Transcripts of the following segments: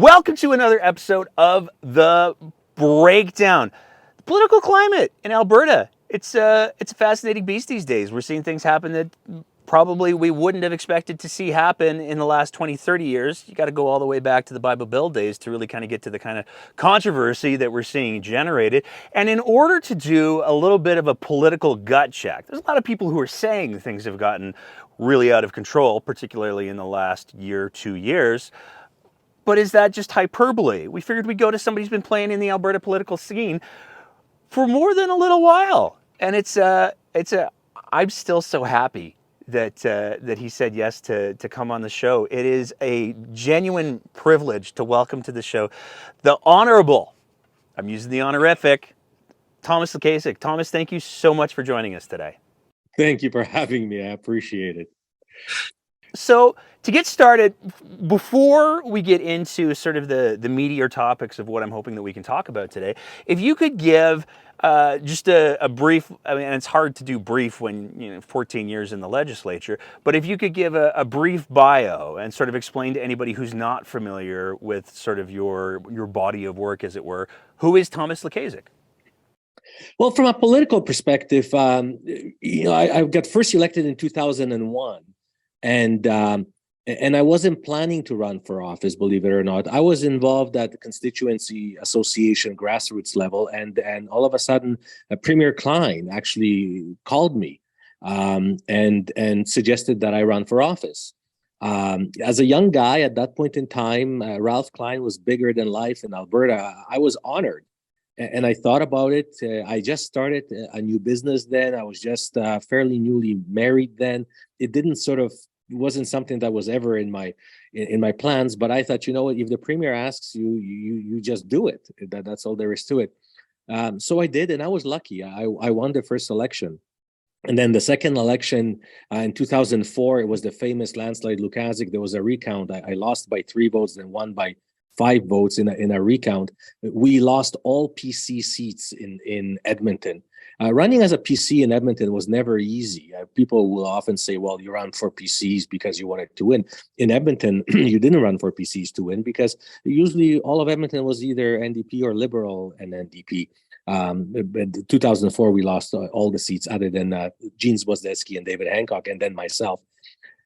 Welcome to another episode of The Breakdown. The political climate in Alberta. It's a fascinating beast these days. We're seeing things happen that probably we wouldn't have expected to see happen in the last 20, 30 years. You got to go all the way back to the Bible Bill days to really kind of get to the kind of controversy that we're seeing generated. And in order to do a little bit of a political gut check, there's a lot of people who are saying things have gotten really out of control, particularly in the last year, 2 years. But is that just hyperbole? We figured we'd go to somebody who's been playing in the Alberta political scene for more than a little while. And I'm still so happy that he said yes to come on the show. It is a genuine privilege to welcome to the show the Honorable, I'm using the honorific, Thomas Lukaszuk. Thomas, thank you so much for joining us today. Thank you for having me. I appreciate it. So to get started, before we get into sort of the meatier topics of what I'm hoping that we can talk about today, if you could give just a brief, I mean, and it's hard to do brief when 14 years in the legislature, but if you could give a brief bio and sort of explain to anybody who's not familiar with sort of your body of work, as it were, who is Thomas Lukaszuk? Well, from a political perspective, I got first elected in 2001. And I wasn't planning to run for office, believe it or not. I was involved at the constituency association grassroots level, and all of a sudden, Premier Klein actually called me and suggested that I run for office. As a young guy at that point in time, Ralph Klein was bigger than life in Alberta. I was honored. And I thought about it. I just started a new business then. I was just fairly newly married then. It wasn't something that was ever in my plans. But I thought, you know what? If the premier asks you, you just do it. That's all there is to it. So I did, and I was lucky. I won the first election. And then the second election in 2004, it was the famous landslide Lukaszuk. There was a recount. I lost by 3 votes, then won by 5 votes in a recount. We lost all PC seats in Edmonton. Running as a PC in Edmonton was never easy. People will often say, well, you ran for PCs because you wanted to win. In Edmonton, you didn't run for PCs to win because usually all of Edmonton was either NDP or Liberal and NDP. In 2004, we lost all the seats other than Jean Zbozdeski and David Hancock, and then myself.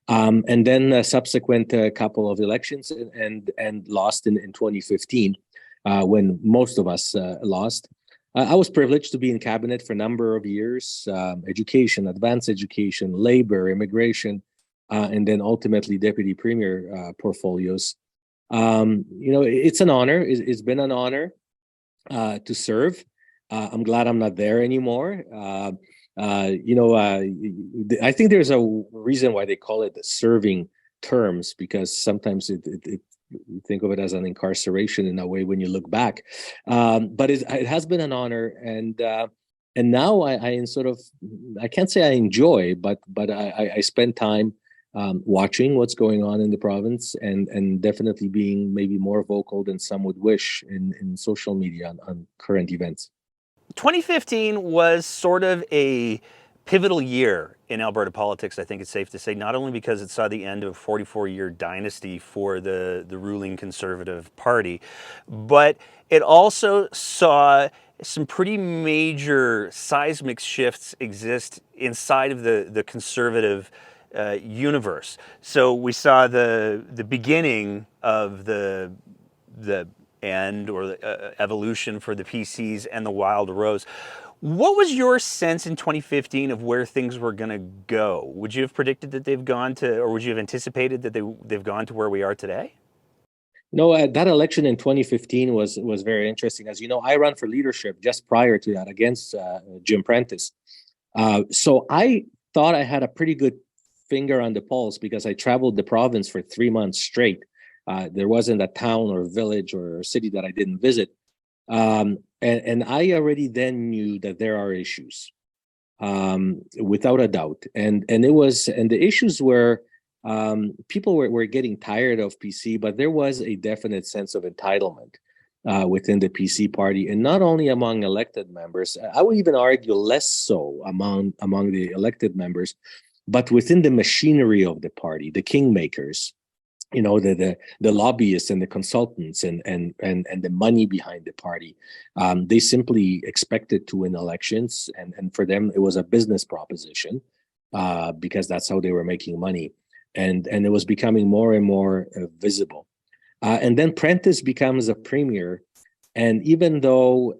And then a subsequent couple of elections and lost in 2015 when most of us lost. I was privileged to be in cabinet for a number of years, education, advanced education, labor, immigration, and then ultimately deputy premier portfolios. It's an honor. It's been an honor to serve. I'm glad I'm not there anymore. I think there's a reason why they call it serving terms, because sometimes you think of it as an incarceration in a way when you look back. But it has been an honor, and now I can't say I enjoy, but I spend time watching what's going on in the province, and definitely being maybe more vocal than some would wish in social media on current events. 2015 was sort of a pivotal year in Alberta politics, I think it's safe to say, not only because it saw the end of a 44-year dynasty for the ruling Conservative Party, but it also saw some pretty major seismic shifts exist inside of the Conservative universe. So we saw the beginning of the end or the evolution for the PCs and the Wild Rose. What was your sense in 2015 of where things were going to go? Would you have predicted that they've gone to, or would you have anticipated that they've gone to where we are today? No, that election in 2015 was very interesting. As you know, I ran for leadership just prior to that against Jim Prentice. So I thought I had a pretty good finger on the pulse because I traveled the province for 3 months straight. There wasn't a town or village or city that I didn't visit. And I already then knew that there are issues, without a doubt. And the issues were, people were getting tired of PC, but there was a definite sense of entitlement within the PC party, and not only among elected members. I would even argue less so among the elected members, but within the machinery of the party, the kingmakers. the lobbyists and the consultants and the money behind the party. They simply expected to win elections, and for them it was a business proposition, because that's how they were making money, and it was becoming more and more visible. And then Prentice becomes a premier, and even though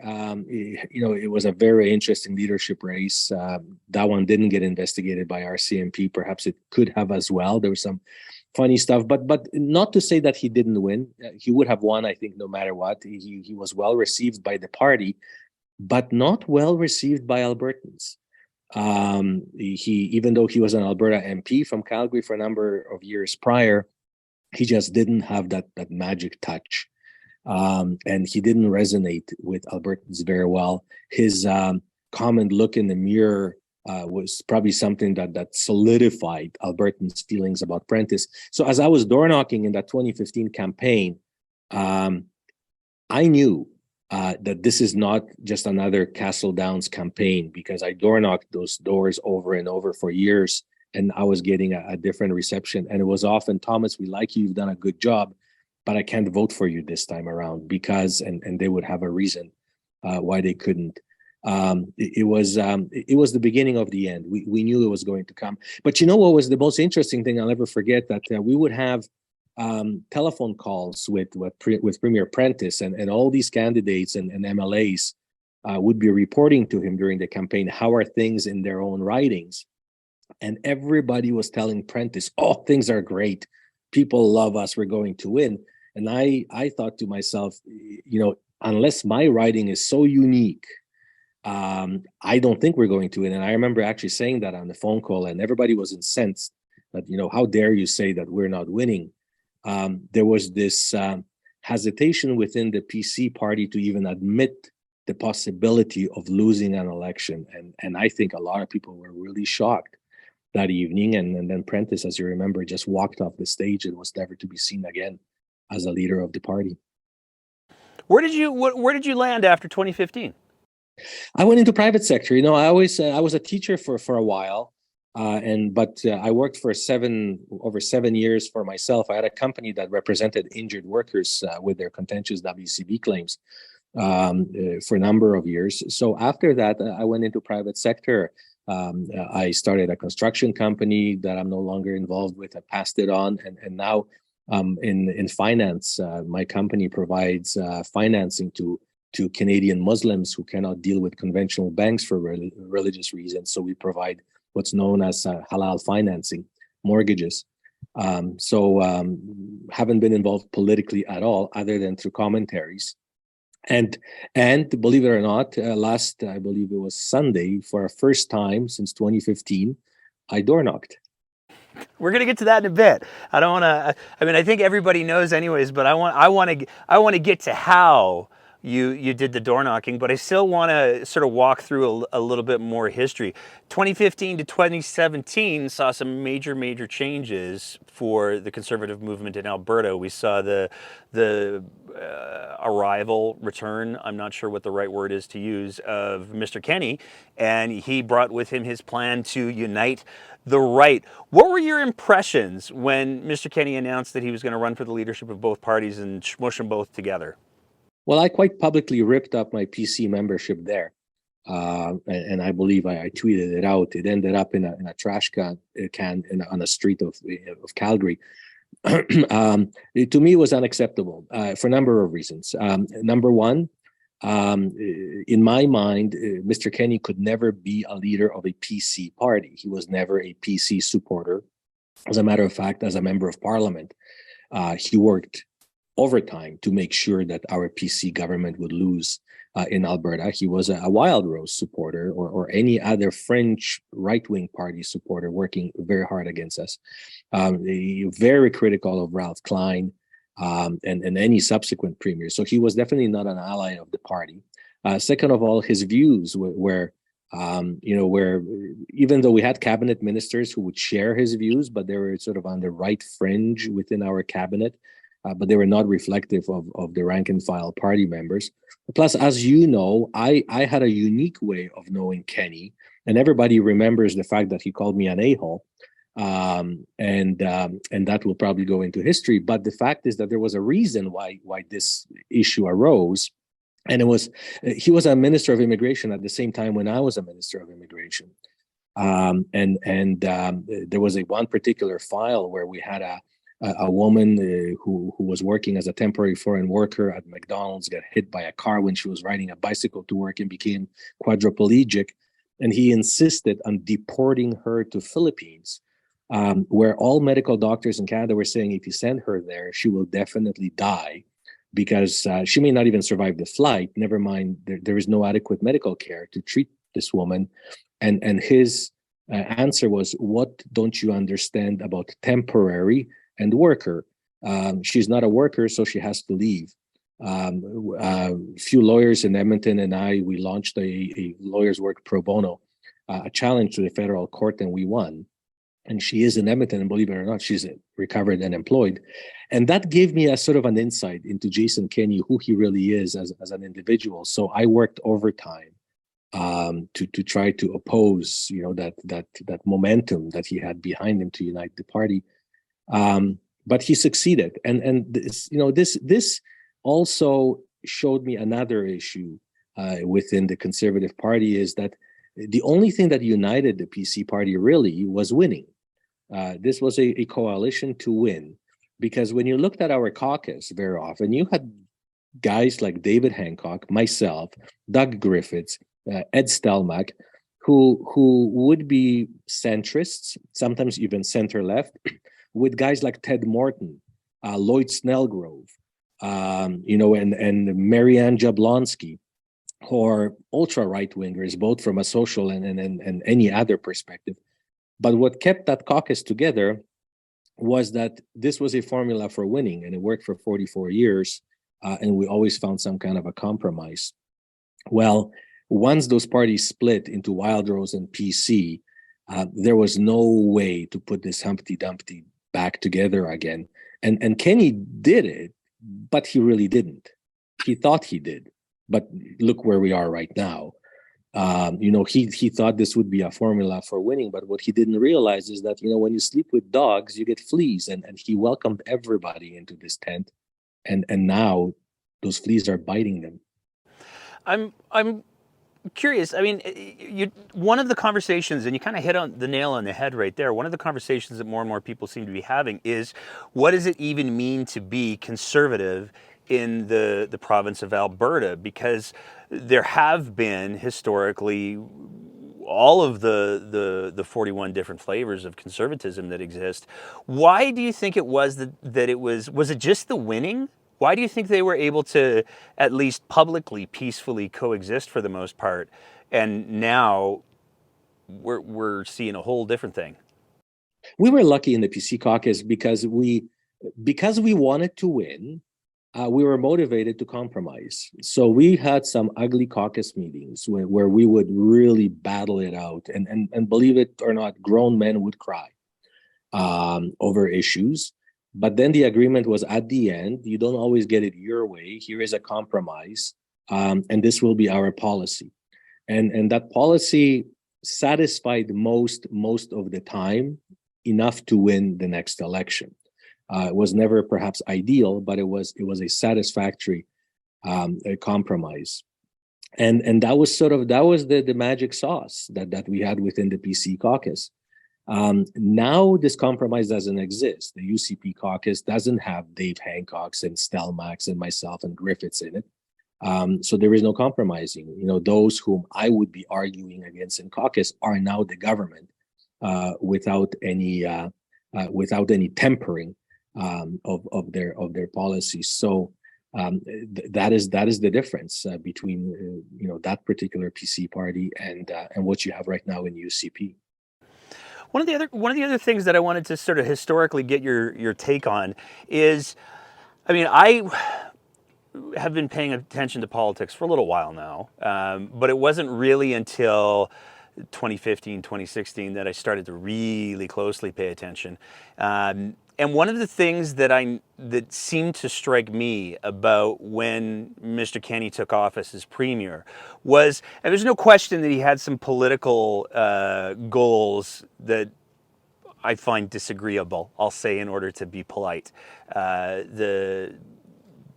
it was a very interesting leadership race, that one didn't get investigated by RCMP. Perhaps it could have as well. There was some funny stuff, but not to say that he didn't win. He would have won, I think, no matter what. He was well received by the party, but not well received by Albertans. Even though he was an Alberta MP from Calgary for a number of years prior, he just didn't have that magic touch, and he didn't resonate with Albertans very well. His comment, "Look in the mirror," was probably something that solidified Albertans' feelings about Prentice. So as I was door knocking in that 2015 campaign, I knew that this is not just another Castle Downs campaign, because I door knocked those doors over and over for years, and I was getting a different reception. And it was often, "Thomas, we like you, you've done a good job, but I can't vote for you this time around because," and they would have a reason why they couldn't. It was the beginning of the end. We knew it was going to come. But you know what was the most interesting thing? I'll never forget that we would have telephone calls with Premier Prentice, and all these candidates and MLAs would be reporting to him during the campaign, how are things in their own ridings. And everybody was telling Prentice, "Oh, things are great. People love us. We're going to win." And I thought to myself, unless my riding is so unique, I don't think we're going to win. And I remember actually saying that on the phone call, and everybody was incensed that, how dare you say that we're not winning? There was this hesitation within the PC party to even admit the possibility of losing an election. And I think a lot of people were really shocked that evening. And then Prentice, as you remember, just walked off the stage and was never to be seen again as a leader of the party. Where did you land after 2015? I went into private sector. I was a teacher for a while, but I worked for over 7 years for myself. I had a company that represented injured workers with their contentious WCB claims for a number of years. So after that, I went into private sector. I started a construction company that I'm no longer involved with. I passed it on, and now in finance, my company provides financing to Canadian Muslims who cannot deal with conventional banks for religious reasons. So we provide what's known as halal financing, mortgages. Haven't been involved politically at all, other than through commentaries. And believe it or not, last, I believe it was Sunday, for a first time since 2015, I door knocked. We're gonna get to that in a bit. I don't want to. I mean, I think everybody knows, anyways. But I want to get to how you did the door knocking. But I still want to sort of walk through a little bit more history. 2015 to 2017 saw some major changes for the conservative movement in Alberta. We saw the return, I'm not sure what the right word is to use, of Mr. Kenney, and he brought with him his plan to unite the right. What were your impressions when Mr. Kenney announced that he was going to run for the leadership of both parties and smush them both together? Well, I quite publicly ripped up my PC membership there. And I believe I tweeted it out. It ended up in a trash can on a street of Calgary. To me, it was unacceptable for a number of reasons. Number one, in my mind, Mr. Kenney could never be a leader of a PC party. He was never a PC supporter. As a matter of fact, as a member of parliament, he worked overtime to make sure that our PC government would lose in Alberta. He was a Wild Rose supporter or any other French right-wing party supporter, working very hard against us. Very critical of Ralph Klein and any subsequent premier. So he was definitely not an ally of the party. Second of all, his views were where even though we had cabinet ministers who would share his views, but they were sort of on the right fringe within our cabinet. But they were not reflective of the rank and file party members. Plus, as you know, I had a unique way of knowing Kenney, and everybody remembers the fact that he called me an a-hole. and that will probably go into history. But the fact is that there was a reason why this issue arose, and he was a minister of immigration at the same time when I was a minister of immigration, and there was one particular file where we had a woman who was working as a temporary foreign worker at McDonald's, got hit by a car when she was riding a bicycle to work and became quadriplegic. And he insisted on deporting her to Philippines, where all medical doctors in Canada were saying if you send her there, she will definitely die because she may not even survive the flight. Never mind, there is no adequate medical care to treat this woman. And his answer was, what don't you understand about temporary and worker? She's not a worker, so she has to leave. A few lawyers in Edmonton and we launched a lawyer's work pro bono, a challenge to the federal court, and we won. And she is in Edmonton, and believe it or not, she's recovered and employed. And that gave me a sort of an insight into Jason Kenney, who he really is as an individual. So I worked overtime to try to oppose, that momentum that he had behind him to unite the party. But he succeeded, and this also showed me another issue within the Conservative Party, is that the only thing that united the PC party really was winning. This was a coalition to win, because when you looked at our caucus very often, you had guys like David Hancock, myself, Doug Griffiths, Ed Stelmach, who would be centrists, sometimes even center-left, with guys like Ted Morton, Lloyd Snellgrove, and Marianne Jablonski, who are ultra right-wingers, both from a social and any other perspective. But what kept that caucus together was that this was a formula for winning, and it worked for 44 years, and we always found some kind of a compromise. Well, once those parties split into Wild Rose and PC, there was no way to put this Humpty Dumpty back together again. And Kenney did it, but he really didn't. He thought he did, but look where we are right now. He thought this would be a formula for winning, but what he didn't realize is that, when you sleep with dogs, you get fleas, and he welcomed everybody into this tent, and now those fleas are biting them. I'm curious. I mean, one of the conversations, and you kind of hit on the nail on the head right there, one of the conversations that more and more people seem to be having is, what does it even mean to be conservative in the province of Alberta? Because there have been historically all of the 41 different flavors of conservatism that exist. Why do you think it was that it was it just the winning? Why do you think they were able to at least publicly, peacefully coexist for the most part, and now we're seeing a whole different thing? We were lucky in the PC caucus because we wanted to win. We were motivated to compromise. So we had some ugly caucus meetings where we would really battle it out, and believe it or not, grown men would cry over issues. But then the agreement was, at the end, you don't always get it your way. Here is a compromise, and this will be our policy. And that policy satisfied most of the time enough to win the next election. It was never perhaps ideal, but it was a satisfactory compromise. And that was the magic sauce that we had within the PC caucus. Now this compromise doesn't exist. The UCP caucus doesn't have Dave Hancocks and Stelmachs and myself and Griffiths in it. So there is no compromising. Those whom I would be arguing against in caucus are now the government, without any tempering of their policies. So that is the difference between that particular PC party and what you have right now in UCP. One of the other things that I wanted to sort of historically get your take on is, I mean, I have been paying attention to politics for a little while now, but it wasn't really until 2015, 2016 that I started to really closely pay attention. And one of the things that seemed to strike me about when Mr. Kenney took office as premier was, and there's no question that he had some political goals that I find disagreeable, I'll say, in order to be polite. The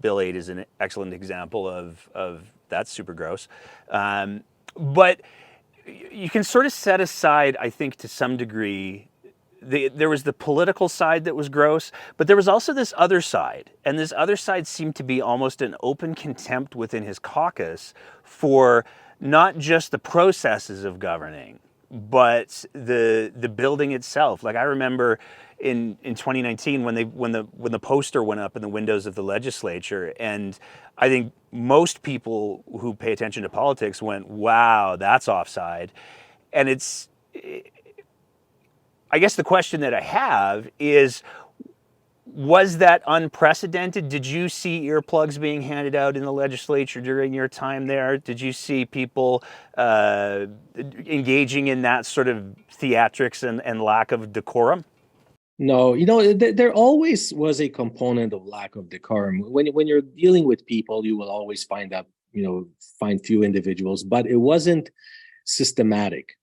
Bill 8 is an excellent example of that's super gross. But you can sort of set aside, I think, to some degree, there was the political side that was gross, but there was also this other side. And this other side seemed to be almost an open contempt within his caucus for not just the processes of governing, but the building itself. Like I remember in 2019 when the poster went up in the windows of the legislature, and I think most people who pay attention to politics went, "Wow, that's offside." And I guess the question that I have is, was that unprecedented? Did you see earplugs being handed out in the legislature during your time there? Did you see people engaging in that sort of theatrics and lack of decorum? No, there always was a component of lack of decorum. When you're dealing with people, you will always find few individuals, but it wasn't systematic.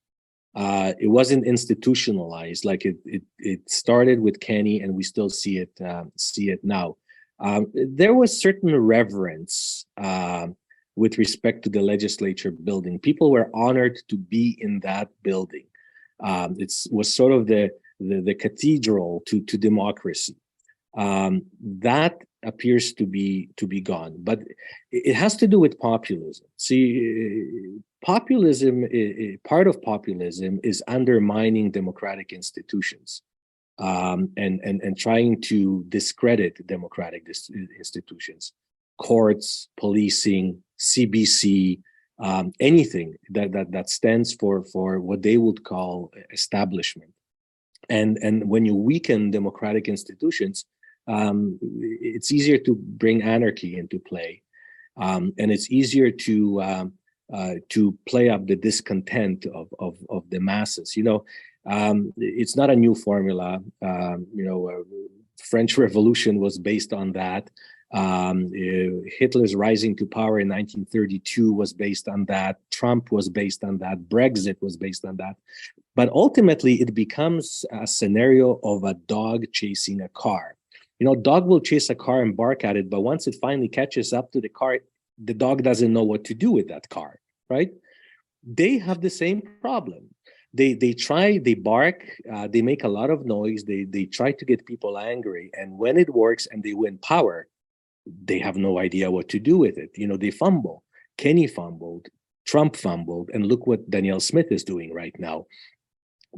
It wasn't institutionalized like it started with Kenny, and we still see it now. There was certain reverence with respect to the legislature building. People were honored to be in that building. It was sort of the cathedral to democracy. That appears to be gone, but it has to do with populism. See, populism, part of populism is undermining democratic institutions, and trying to discredit democratic institutions, courts, policing, CBC, anything that stands for what they would call establishment. And when you weaken democratic institutions, it's easier to bring anarchy into play, and it's easier to play up the discontent of the masses. It's not a new formula. French Revolution was based on that. Hitler's rising to power in 1932 was based on that. Trump was based on that. Brexit was based on that. But ultimately, it becomes a scenario of a dog chasing a car. Dog will chase a car and bark at it, but once it finally catches up to the car, the dog doesn't know what to do with that car, right? They have the same problem. They bark, they make a lot of noise, they try to get people angry, and when it works and they win power, they have no idea what to do with it. They fumble. Kenny fumbled, Trump fumbled, and look what Danielle Smith is doing right now.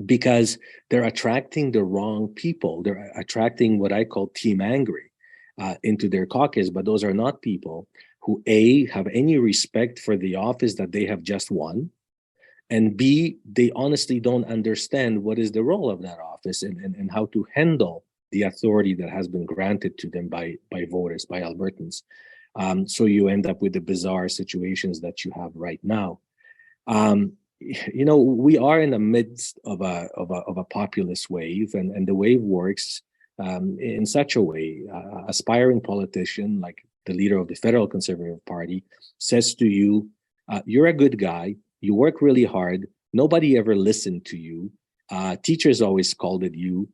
Because they're attracting the wrong people. They're attracting what I call team angry into their caucus, but those are not people who A, have any respect for the office that they have just won, and B, they honestly don't understand what is the role of that office and how to handle the authority that has been granted to them by voters, by Albertans. So you end up with the bizarre situations that you have right now. We are in the midst of a populist wave, and the wave works in such a way. Aspiring politician like the leader of the Federal Conservative Party says to you, "You're a good guy. You work really hard. Nobody ever listened to you. Teachers always scolded you.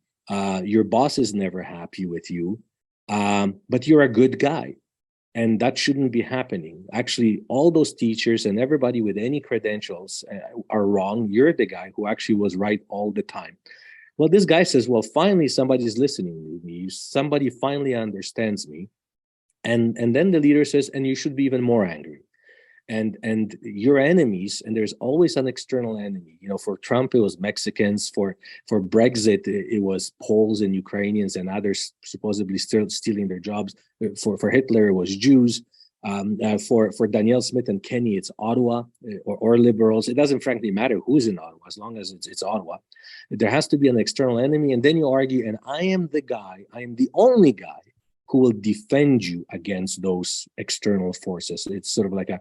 Your boss is never happy with you, but you're a good guy." And that shouldn't be happening. Actually, all those teachers and everybody with any credentials are wrong. You're the guy who actually was right all the time. Well, this guy says, well, finally, somebody's listening to me. Somebody finally understands me. And then the leader says, and you should be even more angry. And your enemies, and there's always an external enemy. For Trump, it was Mexicans. For Brexit, it was Poles and Ukrainians and others supposedly still stealing their jobs. For Hitler, it was Jews. For Danielle Smith and Kenny, it's Ottawa or liberals. It doesn't frankly matter who's in Ottawa, as long as it's Ottawa. There has to be an external enemy, and then you argue, and I am the only guy who will defend you against those external forces. It's sort of like a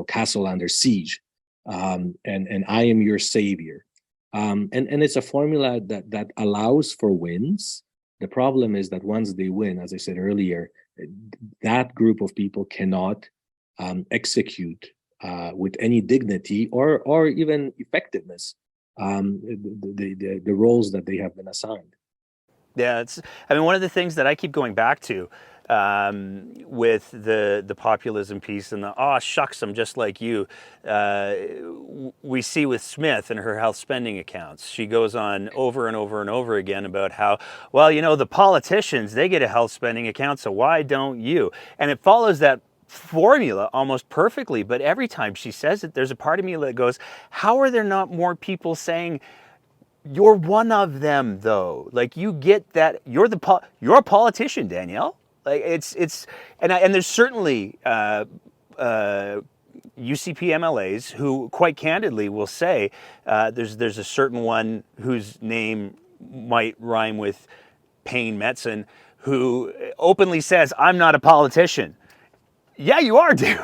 castle under siege, and I am your savior, and it's a formula that allows for wins. The problem is that once they win, as I said earlier, that group of people cannot execute with any dignity or even effectiveness the roles that they have been assigned. Yeah, I mean, one of the things that I keep going back to with the populism piece and the oh shucks, I'm just like you. We see with Smith and her health spending accounts. She goes on over and over and over again about how, well, you know, the politicians, they get a health spending account, so why don't you? And it follows that formula almost perfectly. But every time she says it, there's a part of me that goes, how are there not more people saying, you're one of them, though? Like, you get that you're you're a politician, Danielle. Like, and there's certainly UCP MLAs who quite candidly will say there's a certain one whose name might rhyme with Payne Metzen who openly says, I'm not a politician. Yeah, you are, dude.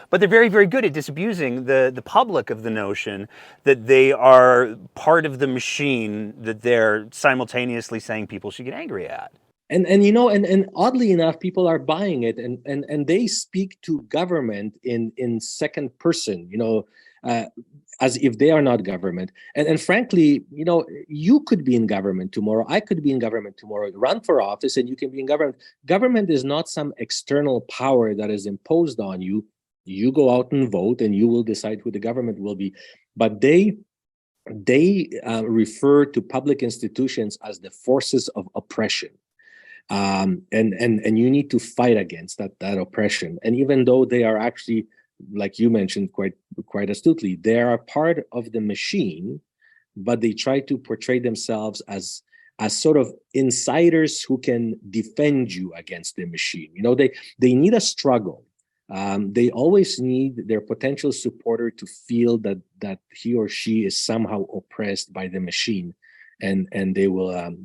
But they're very, very good at disabusing the public of the notion that they are part of the machine that they're simultaneously saying people should get angry at. And you know, and oddly enough, people are buying it, and they speak to government in second person, you know, as if they are not government. And frankly, you know, you could be in government tomorrow. I could be in government tomorrow. Run for office, and you can be in government. Government is not some external power that is imposed on you. You go out and vote, and you will decide who the government will be. But they refer to public institutions as the forces of oppression. And you need to fight against that oppression. And even though they are actually, like you mentioned quite astutely, they are part of the machine, but they try to portray themselves as sort of insiders who can defend you against the machine. You know, they need a struggle. They always need their potential supporter to feel that he or she is somehow oppressed by the machine. And they will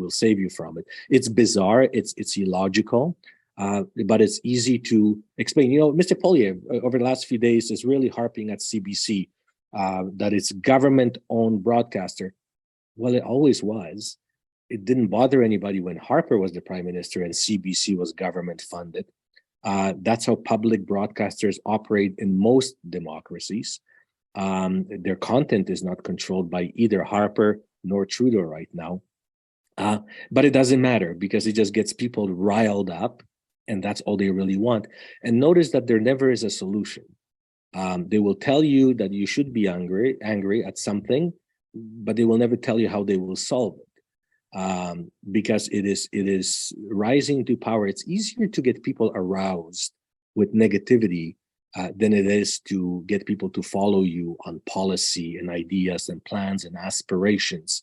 save you from it. It's bizarre. It's illogical, but it's easy to explain. You know, Mr. Poilievre over the last few days is really harping at CBC that it's government-owned broadcaster. Well, it always was. It didn't bother anybody when Harper was the prime minister and CBC was government-funded. That's how public broadcasters operate in most democracies. Their content is not controlled by either Harper nor Trudeau right now. But it doesn't matter because it just gets people riled up, and that's all they really want. And notice that there never is a solution. They will tell you that you should be angry at something, but they will never tell you how they will solve it. Because it is rising to power. It's easier to get people aroused with negativity than it is to get people to follow you on policy and ideas and plans and aspirations.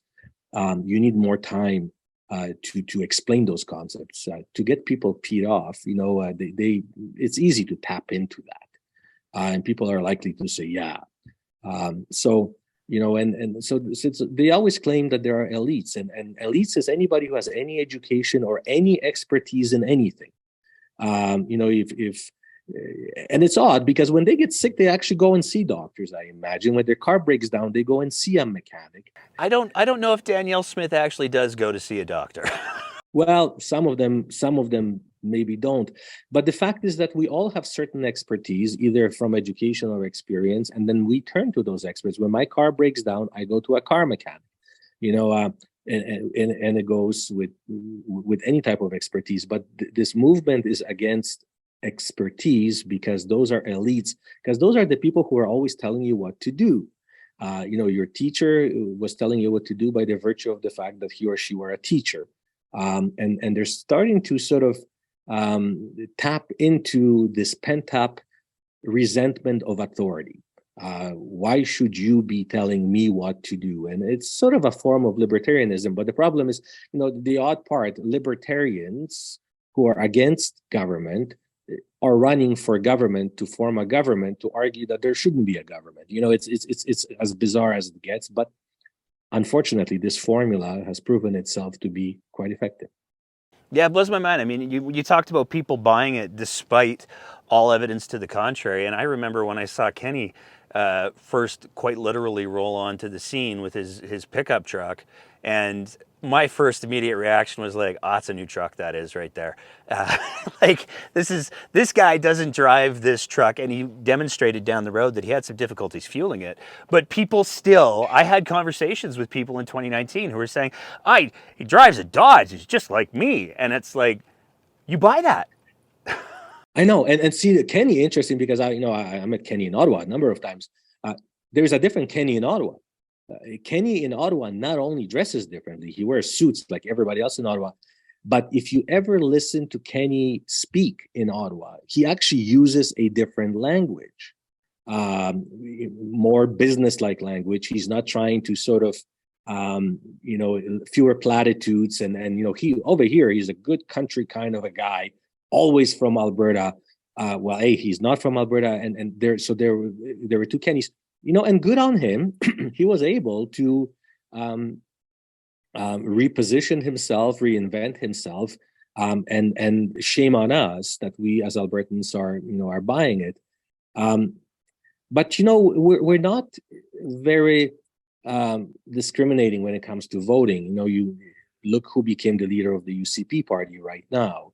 You need more time to explain those concepts. To get people peed off, you know, it's easy to tap into that, and people are likely to say, "Yeah." So you know, and so they always claim that there are elites, and elites is anybody who has any education or any expertise in anything. You know, if and it's odd because when they get sick, they actually go and see doctors. I imagine when their car breaks down, they go and see a mechanic. I don't know if Danielle Smith actually does go to see a doctor. Well, some of them maybe don't. But the fact is that we all have certain expertise, either from education or experience, and then we turn to those experts. When my car breaks down, I go to a car mechanic. You know, and it goes with any type of expertise. But this movement is against expertise because those are elites, because those are the people who are always telling you what to do. You know, your teacher was telling you what to do by the virtue of the fact that he or she were a teacher. And they're starting to sort of tap into this pent-up resentment of authority. Why should you be telling me what to do? And it's sort of a form of libertarianism. But the problem is, you know, the odd part, libertarians who are against government are running for government to form a government to argue that there shouldn't be a government. You know, it's as bizarre as it gets, but unfortunately, this formula has proven itself to be quite effective. Yeah, it blows my mind. I mean, you talked about people buying it despite all evidence to the contrary. And I remember when I saw Kenny first quite literally roll onto the scene with his pickup truck. And my first immediate reaction was like, oh, it's a new truck that is right there. Like this guy doesn't drive this truck, and he demonstrated down the road that he had some difficulties fueling it. But people still, I had conversations with people in 2019 who were saying, he drives a Dodge, he's just like me. And it's like, you buy that. I know, and see Kenny, interesting, because I met Kenny in Ottawa a number of times. There's a different Kenny in Ottawa. Kenny in Ottawa not only dresses differently, he wears suits like everybody else in Ottawa. But if you ever listen to Kenny speak in Ottawa, he actually uses a different language, more business-like language. He's not trying to sort of, fewer platitudes. And he over here, he's a good country kind of a guy, always from Alberta. He's not from Alberta, and there were two Kennys. And good on him. He was able to reposition himself, reinvent himself, and shame on us that we as Albertans are buying it. But we're not very discriminating when it comes to voting. You look who became the leader of the UCP party right now.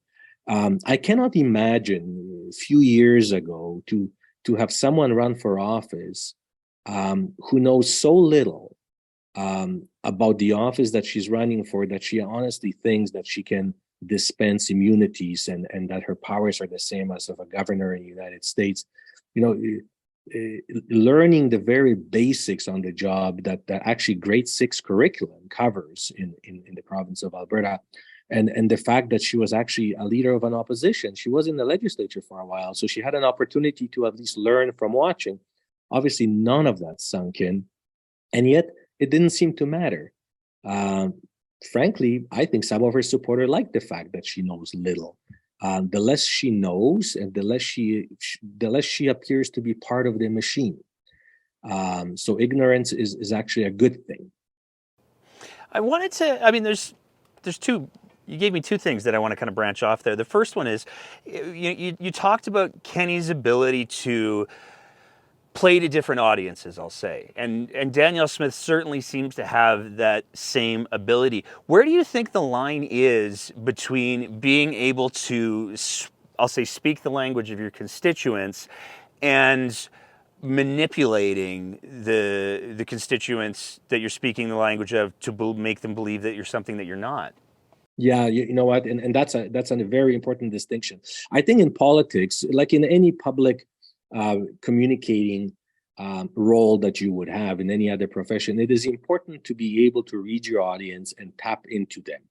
I cannot imagine a few years ago to have someone run for office who knows so little about the office that she's running for, that she honestly thinks that she can dispense immunities and that her powers are the same as of a governor in the United States. Learning the very basics on the job that actually grade 6 curriculum covers in the province of Alberta. And the fact that she was actually a leader of an opposition. She was in the legislature for a while, so she had an opportunity to at least learn from watching. Obviously, none of that sunk in, and yet it didn't seem to matter. Frankly, I think some of her supporters like the fact that she knows little. The less she knows, and the less she appears to be part of the machine. So ignorance is actually a good thing. I wanted to. I mean, there's two. You gave me two things that I want to kind of branch off there. The first one is, you talked about Kenny's ability to play to different audiences, I'll say. And Danielle Smith certainly seems to have that same ability. Where do you think the line is between being able to, I'll say, speak the language of your constituents and manipulating the constituents that you're speaking the language of to make them believe that you're something that you're not? Yeah, you know what? And that's a very important distinction. I think in politics, like in any public communicating role that you would have in any other profession, it is important to be able to read your audience and tap into them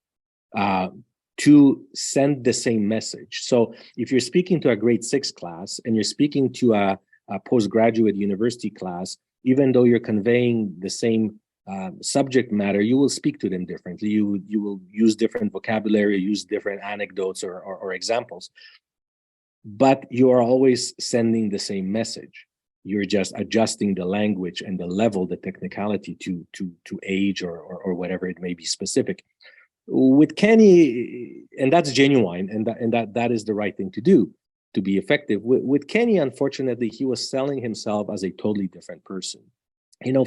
to send the same message. So if you're speaking to a grade 6 class and you're speaking to a postgraduate university class, even though you're conveying the same subject matter, you will speak to them differently. You will use different vocabulary, use different anecdotes or examples. But you are always sending the same message. You're just adjusting the language and the level, the technicality to age or whatever it may be specific. With Kenny, and that's genuine, and that is the right thing to do to be effective. With Kenny, unfortunately, he was selling himself as a totally different person.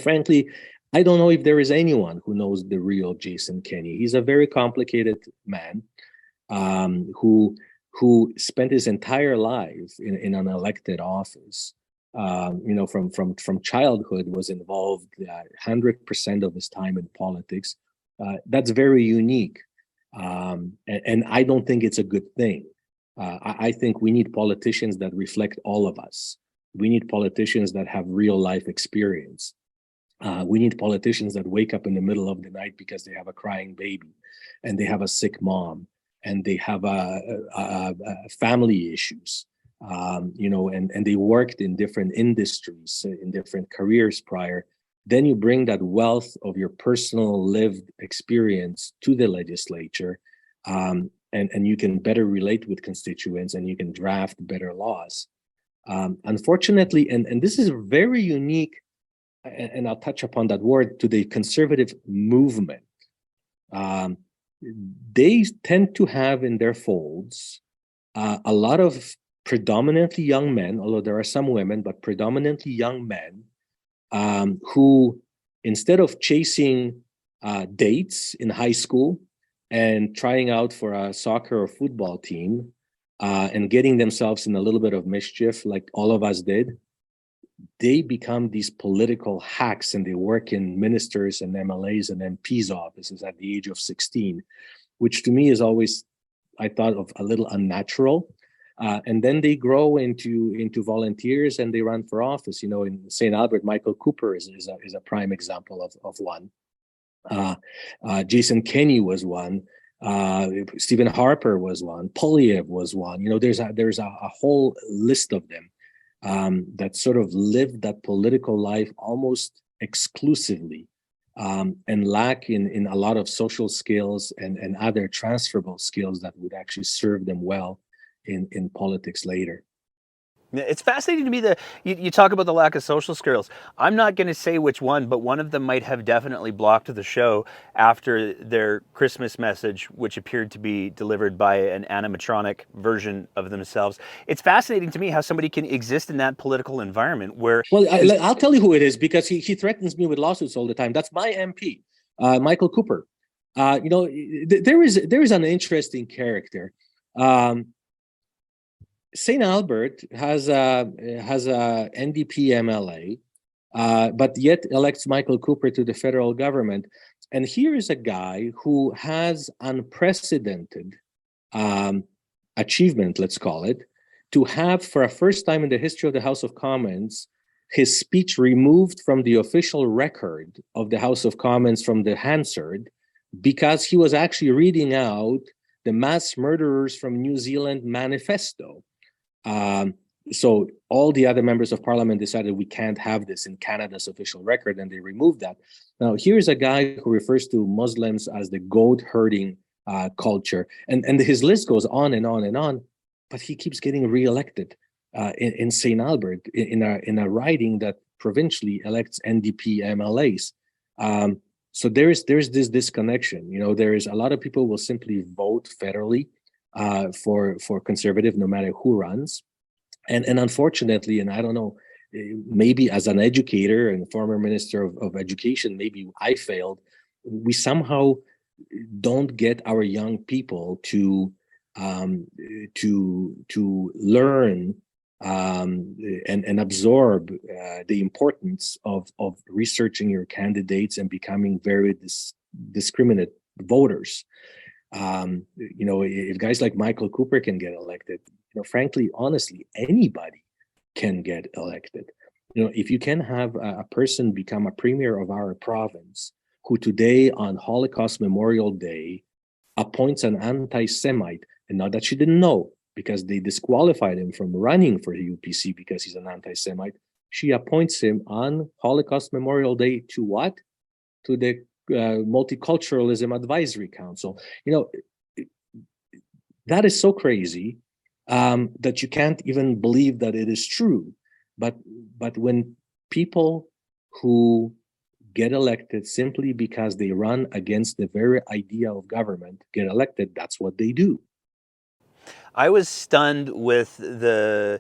Frankly, I don't know if there is anyone who knows the real Jason Kenney. He's a very complicated man who spent his entire life in an elected office. From childhood was involved 100% of his time in politics. That's very unique, and I don't think it's a good thing. I think we need politicians that reflect all of us. We need politicians that have real life experience. We need politicians that wake up in the middle of the night because they have a crying baby, and they have a sick mom, and they have family issues, and they worked in different industries, in different careers prior. Then you bring that wealth of your personal lived experience to the legislature, and you can better relate with constituents, and you can draft better laws. Unfortunately, and this is very unique, and I'll touch upon that word, to the conservative movement. They tend to have in their folds a lot of predominantly young men, although there are some women, but predominantly young men who, instead of chasing dates in high school and trying out for a soccer or football team and getting themselves in a little bit of mischief like all of us did, they become these political hacks and they work in ministers and MLAs and MPs offices at the age of 16, which to me is always, I thought of a little unnatural. And then they grow into volunteers and they run for office. You know, in St. Albert, Michael Cooper is a prime example of one. Jason Kenney was one. Stephen Harper was one. Polyev was one. You know, there's a whole list of them that sort of lived that political life almost exclusively and lack in a lot of social skills and other transferable skills that would actually serve them well in politics later. It's fascinating to me that you talk about the lack of social skills. I'm not going to say which one, but one of them might have definitely blocked the show after their Christmas message, which appeared to be delivered by an animatronic version of themselves. It's fascinating to me how somebody can exist in that political environment where... Well, I'll tell you who it is because he threatens me with lawsuits all the time. That's my MP, Michael Cooper. You know, there is an interesting character. St. Albert has a NDP MLA, but yet elects Michael Cooper to the federal government. And here is a guy who has unprecedented achievement, let's call it, to have, for a first time in the history of the House of Commons, his speech removed from the official record of the House of Commons from the Hansard because he was actually reading out the Mass Murderers from New Zealand manifesto. So all the other members of parliament decided we can't have this in Canada's official record, and they removed that. Now, here's a guy who refers to Muslims as the goat herding culture, and his list goes on and on and on, but he keeps getting reelected in St. Albert in a riding that provincially elects NDP MLAs. So there's this disconnection. You know, there is a lot of people will simply vote federally for conservative, no matter who runs. And unfortunately, and I don't know, maybe as an educator and former minister of education, maybe I failed. We somehow don't get our young people to learn and absorb the importance of researching your candidates and becoming very discriminate voters. You know, if guys like Michael Cooper can get elected, you know, frankly, honestly, anybody can get elected. You know, if you can have a person become a premier of our province who today on Holocaust Memorial Day appoints an anti-Semite, and not that she didn't know because they disqualified him from running for the UPC because he's an anti-Semite, she appoints him on Holocaust Memorial Day to what? To the Multiculturalism Advisory Council. You know, that is so crazy that you can't even believe that it is true. But when people who get elected simply because they run against the very idea of government get elected, that's what they do. I was stunned with Mr.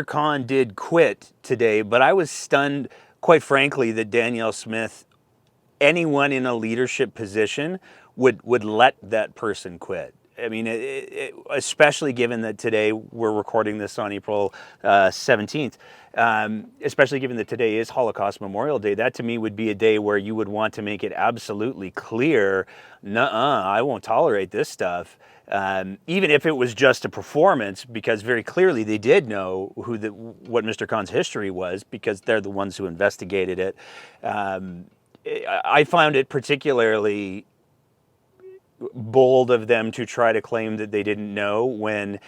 Khan did quit today, but I was stunned, quite frankly, that Danielle Smith, anyone in a leadership position, would let that person quit. I mean, especially given that today we're recording this on April 17th, especially given that today is Holocaust Memorial Day, that to me would be a day where you would want to make it absolutely clear, nuh-uh, I won't tolerate this stuff. Even if it was just a performance, because very clearly they did know what Mr. Khan's history was, because they're the ones who investigated it. I found it particularly bold of them to try to claim that they didn't know when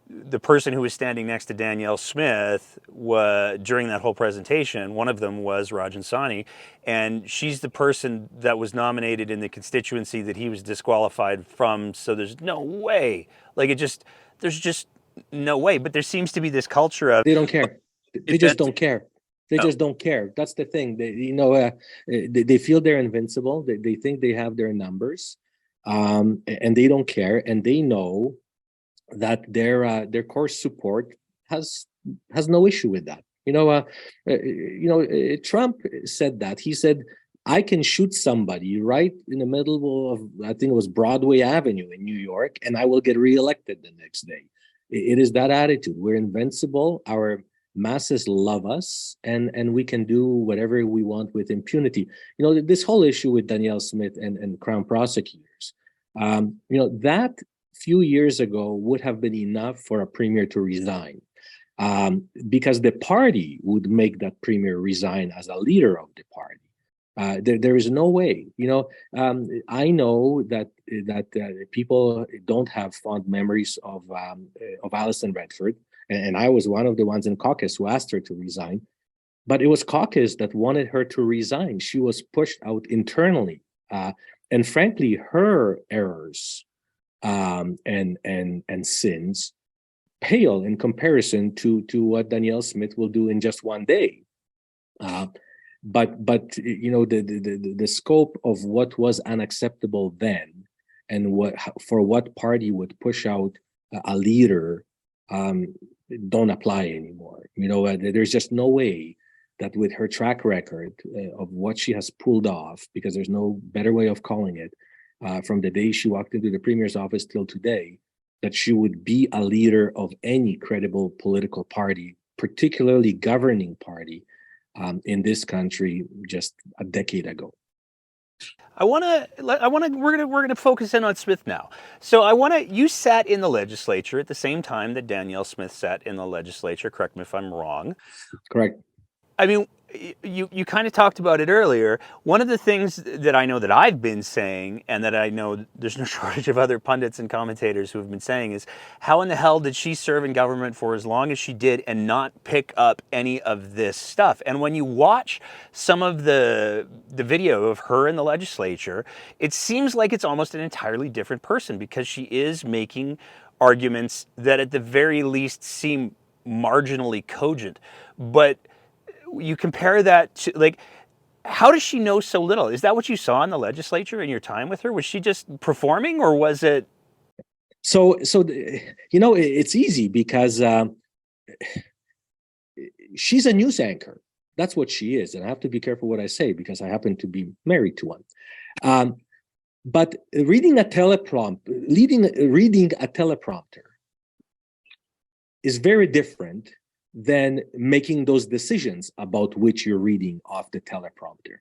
the person who was standing next to Danielle Smith during that whole presentation, one of them was Rajan Sani, and she's the person that was nominated in the constituency that he was disqualified from. So there's no way, there's just no way. But there seems to be this culture of they don't care. They just don't care. They just don't care. That's the thing. They feel they're invincible. They think they have their numbers, and they don't care. And they know that their core support has no issue with that. Trump said that. He said, I can shoot somebody right in the middle of, I think it was Broadway Avenue in New York, and I will get reelected the next day. It is that attitude. We're invincible. Our masses love us, and we can do whatever we want with impunity. This whole issue with Danielle Smith and Crown prosecutors, that few years ago would have been enough for a premier to resign, because the party would make that premier resign as a leader of the party. There is no way. I know that people don't have fond memories of Alison Redford, and I was one of the ones in caucus who asked her to resign. But it was caucus that wanted her to resign. She was pushed out internally, and frankly, her errors and sins pale in comparison to what Danielle Smith will do in just one day. But the scope of what was unacceptable then, and what party would push out a leader, don't apply anymore. There's just no way that with her track record of what she has pulled off, because there's no better way of calling it, from the day she walked into the premier's office till today, that she would be a leader of any credible political party, particularly governing party, in this country just a decade ago. We're gonna focus in on Smith now. So you sat in the legislature at the same time that Danielle Smith sat in the legislature. Correct me if I'm wrong. Correct. I mean, you kind of talked about it earlier. One of the things that I know that I've been saying, and that I know there's no shortage of other pundits and commentators who have been saying, is how in the hell did she serve in government for as long as she did and not pick up any of this stuff? And when you watch some of the video of her in the legislature, it seems like it's almost an entirely different person, because she is making arguments that at the very least seem marginally cogent. But you compare that to, like, how does she know so little? Is that what you saw in the legislature in your time with her? Was she just performing, or was it? So it's easy because she's a news anchor. That's what she is. And I have to be careful what I say, because I happen to be married to one. But reading a teleprompter is very different than making those decisions about which you're reading off the teleprompter.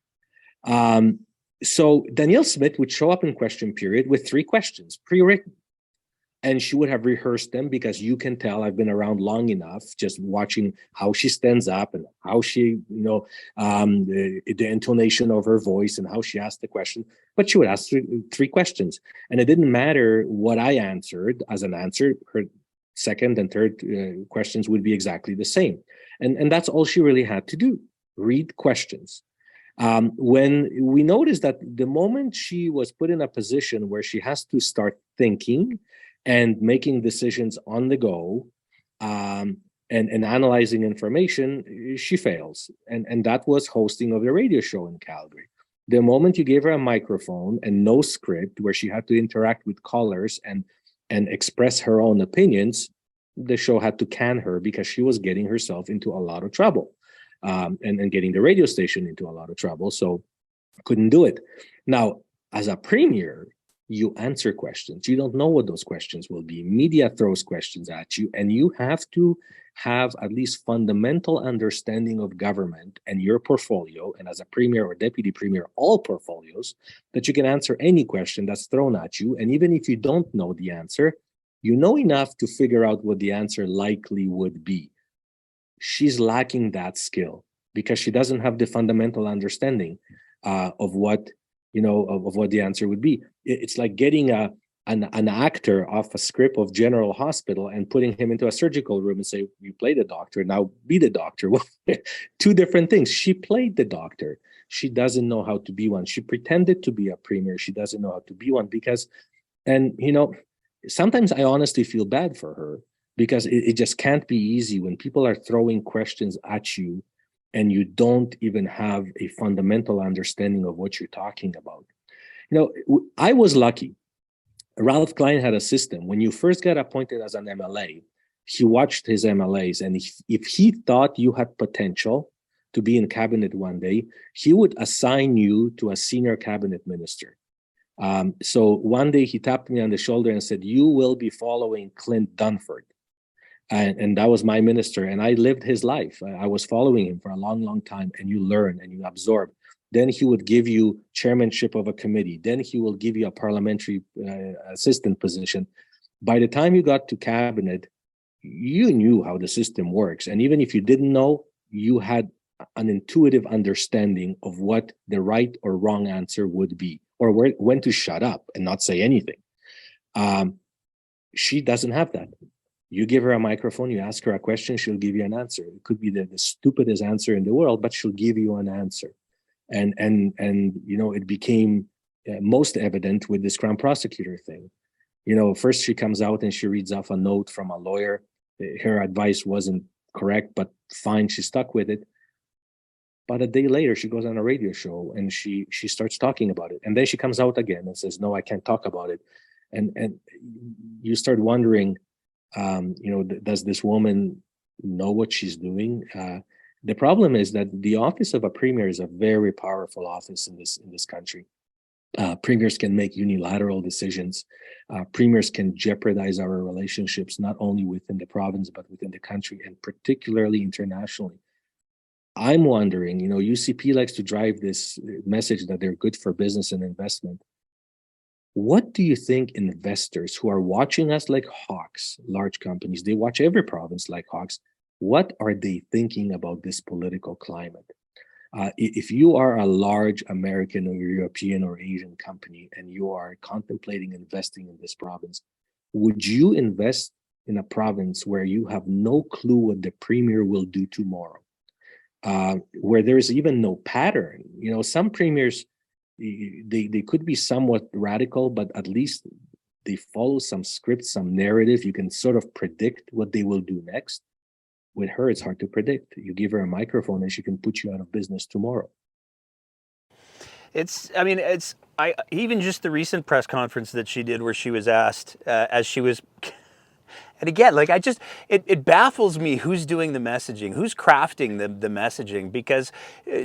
So Danielle Smith would show up in question period with 3 questions pre-written, and she would have rehearsed them, because you can tell, I've been around long enough just watching how she stands up and how she, the intonation of her voice and how she asked the question. But she would ask 3 questions, and it didn't matter what I answered as an answer. Her second and third questions would be exactly the same. And that's all she really had to do, read questions. When we noticed that the moment she was put in a position where she has to start thinking and making decisions on the go, and analyzing information, she fails. And that was hosting of the radio show in Calgary. The moment you gave her a microphone and no script, where she had to interact with callers and express her own opinions, the show had to can her, because she was getting herself into a lot of trouble, and getting the radio station into a lot of trouble. So couldn't do it. Now, as a premier, you answer questions. You don't know what those questions will be. Media throws questions at you, and you have to have at least fundamental understanding of government and your portfolio, and as a premier or deputy premier, all portfolios, that you can answer any question that's thrown at you. And even if you don't know the answer, you know enough to figure out what the answer likely would be. She's lacking that skill, because she doesn't have the fundamental understanding of what the answer would be. It's like getting an actor off a script of General Hospital and putting him into a surgical room and say, you play the doctor, now be the doctor. Two different things. She played the doctor. She doesn't know how to be one. She pretended to be a premier. She doesn't know how to be one, because, sometimes I honestly feel bad for her, because it just can't be easy when people are throwing questions at you and you don't even have a fundamental understanding of what you're talking about. I was lucky. Ralph Klein had a system. When you first got appointed as an MLA, he watched his MLAs, and if he thought you had potential, to be in cabinet one day, he would assign you to a senior cabinet minister. So one day he tapped me on the shoulder and said, "You will be following Clint Dunford." And that was my minister. And I lived his life. I was following him for a long, long time. And you learn and you absorb. Then he would give you chairmanship of a committee. Then he will give you a parliamentary assistant position. By the time you got to cabinet, you knew how the system works. And even if you didn't know, you had an intuitive understanding of what the right or wrong answer would be, or when to shut up and not say anything. She doesn't have that. You give her a microphone, you ask her a question, she'll give you an answer. It could be the stupidest answer in the world, but she'll give you an answer. And it became most evident with this Crown prosecutor thing. First she comes out and she reads off a note from a lawyer. Her advice wasn't correct, but fine, she stuck with it. But a day later, she goes on a radio show and she starts talking about it. And then she comes out again and says, "No, I can't talk about it." And you start wondering, does this woman know what she's doing? The problem is that the office of a premier is a very powerful office in this country. Premiers can make unilateral decisions. Premiers can jeopardize our relationships, not only within the province, but within the country, and particularly internationally. I'm wondering, UCP likes to drive this message that they're good for business and investment. What do you think investors who are watching us like hawks, large companies, they watch every province like hawks, what are they thinking about this political climate? If you are a large American or European or Asian company and you are contemplating investing in this province, would you invest in a province where you have no clue what the premier will do tomorrow? Where there is even no pattern? Some premiers, they could be somewhat radical, but at least they follow some script, some narrative. You can sort of predict what they will do next. With her, it's hard to predict. You give her a microphone and she can put you out of business tomorrow. Even just the recent press conference that she did where she was asked as she was, and again, it baffles me who's doing the messaging, who's crafting the messaging, because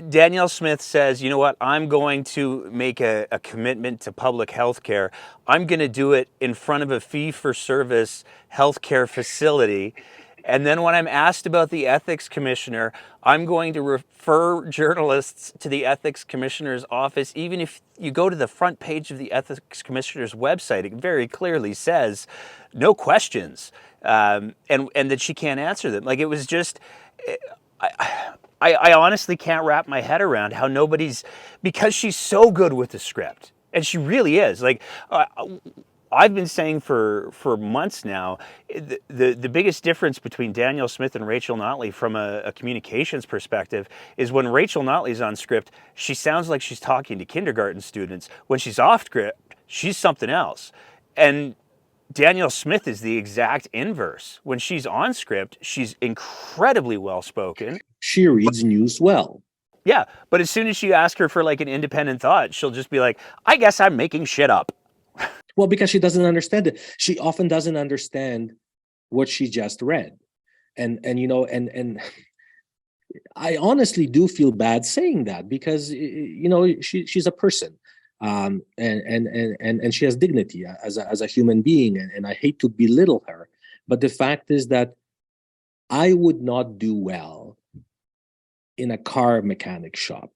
Danielle Smith says, I'm going to make a commitment to public health care. I'm going to do it in front of a fee-for-service healthcare facility. And then when I'm asked about the ethics commissioner, I'm going to refer journalists to the ethics commissioner's office. Even if you go to the front page of the ethics commissioner's website, it very clearly says no questions, and that she can't answer them. It was just, I honestly can't wrap my head around how because she's so good with the script, and she really is. I've been saying for months now, the biggest difference between Danielle Smith and Rachel Notley from a communications perspective is when Rachel Notley's on script, she sounds like she's talking to kindergarten students. When she's off script, she's something else. And Danielle Smith is the exact inverse. When she's on script, she's incredibly well-spoken. She reads news well. Yeah, but as soon as you ask her for an independent thought, she'll just be like, I guess I'm making shit up. Well, because she doesn't understand it. She often doesn't understand what she just read. And I honestly do feel bad saying that because, she's a person. And she has dignity as a human being. And I hate to belittle her. But the fact is that I would not do well in a car mechanic shop.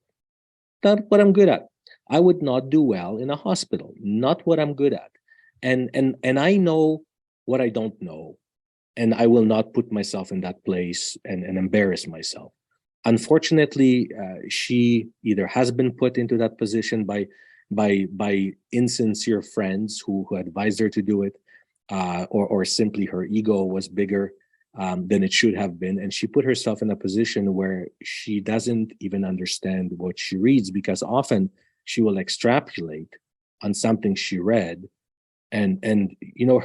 Not what I'm good at. I would not do well in a hospital, not what I'm good at. And I know what I don't know, and I will not put myself in that place and embarrass myself. Unfortunately, she either has been put into that position by insincere friends who advised her to do it, or simply her ego was bigger than it should have been. And she put herself in a position where she doesn't even understand what she reads, because often she will extrapolate on something she read. And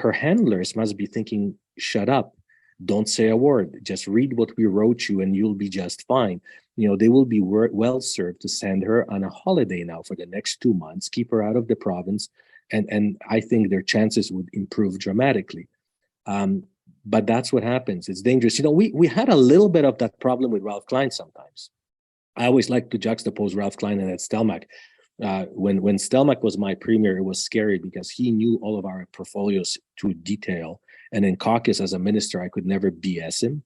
her handlers must be thinking, shut up, don't say a word, just read what we wrote you and you'll be just fine. They will be well served to send her on a holiday now for the next 2 months, keep her out of the province. And I think their chances would improve dramatically. But that's what happens. It's dangerous. We had a little bit of that problem with Ralph Klein sometimes. I always like to juxtapose Ralph Klein and Ed Stelmach. When Stelmach was my premier, it was scary because he knew all of our portfolios to detail. And in caucus, as a minister, I could never BS him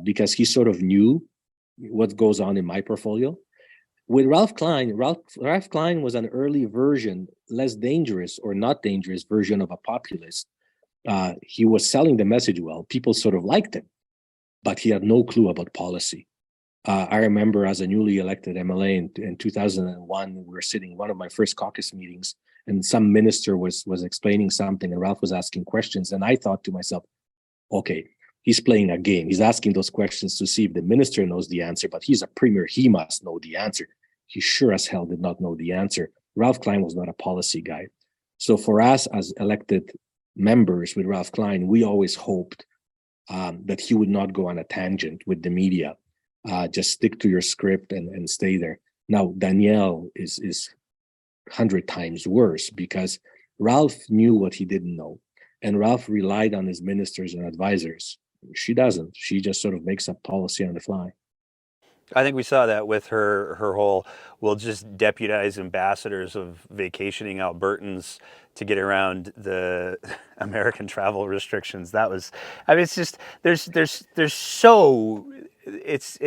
because he sort of knew what goes on in my portfolio. With Ralph Klein was an early version, less dangerous or not dangerous version of a populist. He was selling the message well. People sort of liked him, but he had no clue about policy. I remember as a newly elected MLA in 2001, we were sitting in one of my first caucus meetings, and some minister was explaining something, and Ralph was asking questions. And I thought to myself, okay, he's playing a game. He's asking those questions to see if the minister knows the answer, but he's a premier. He must know the answer. He sure as hell did not know the answer. Ralph Klein was not a policy guy. So for us as elected members with Ralph Klein, we always hoped that he would not go on a tangent with the media. Just stick to your script and stay there. Now, Danielle is 100 times worse because Ralph knew what he didn't know. And Ralph relied on his ministers and advisors. She doesn't. She just sort of makes up policy on the fly. I think we saw that with her whole, we'll just deputize ambassadors of vacationing Albertans to get around the American travel restrictions. That was, I mean, it's just, there's so, it's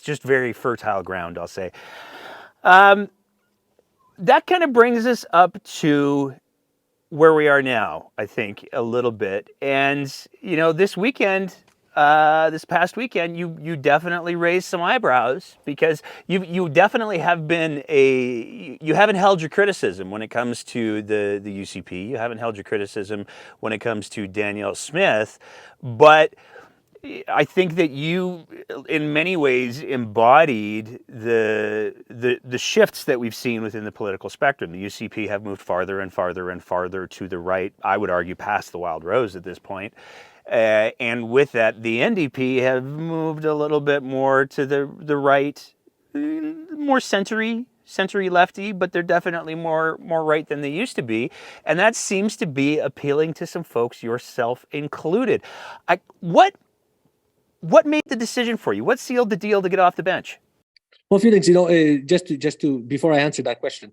just very fertile ground, I'll say. That kind of brings us up to where we are now, I think, a little bit. And, you know, this past weekend, you definitely raised some eyebrows because you definitely have been you haven't held your criticism when it comes to the UCP. You haven't held your criticism when it comes to Danielle Smith, but I think that you, in many ways, embodied the shifts that we've seen within the political spectrum. The UCP have moved farther and farther and farther to the right. I would argue past the Wild Rose at this point. And with that, the NDP have moved a little bit more to the right, more century lefty, but they're definitely more right than they used to be. And that seems to be appealing to some folks, yourself included. What made the decision for you? What sealed the deal to get off the bench? Well, a few things, just to before I answer that question,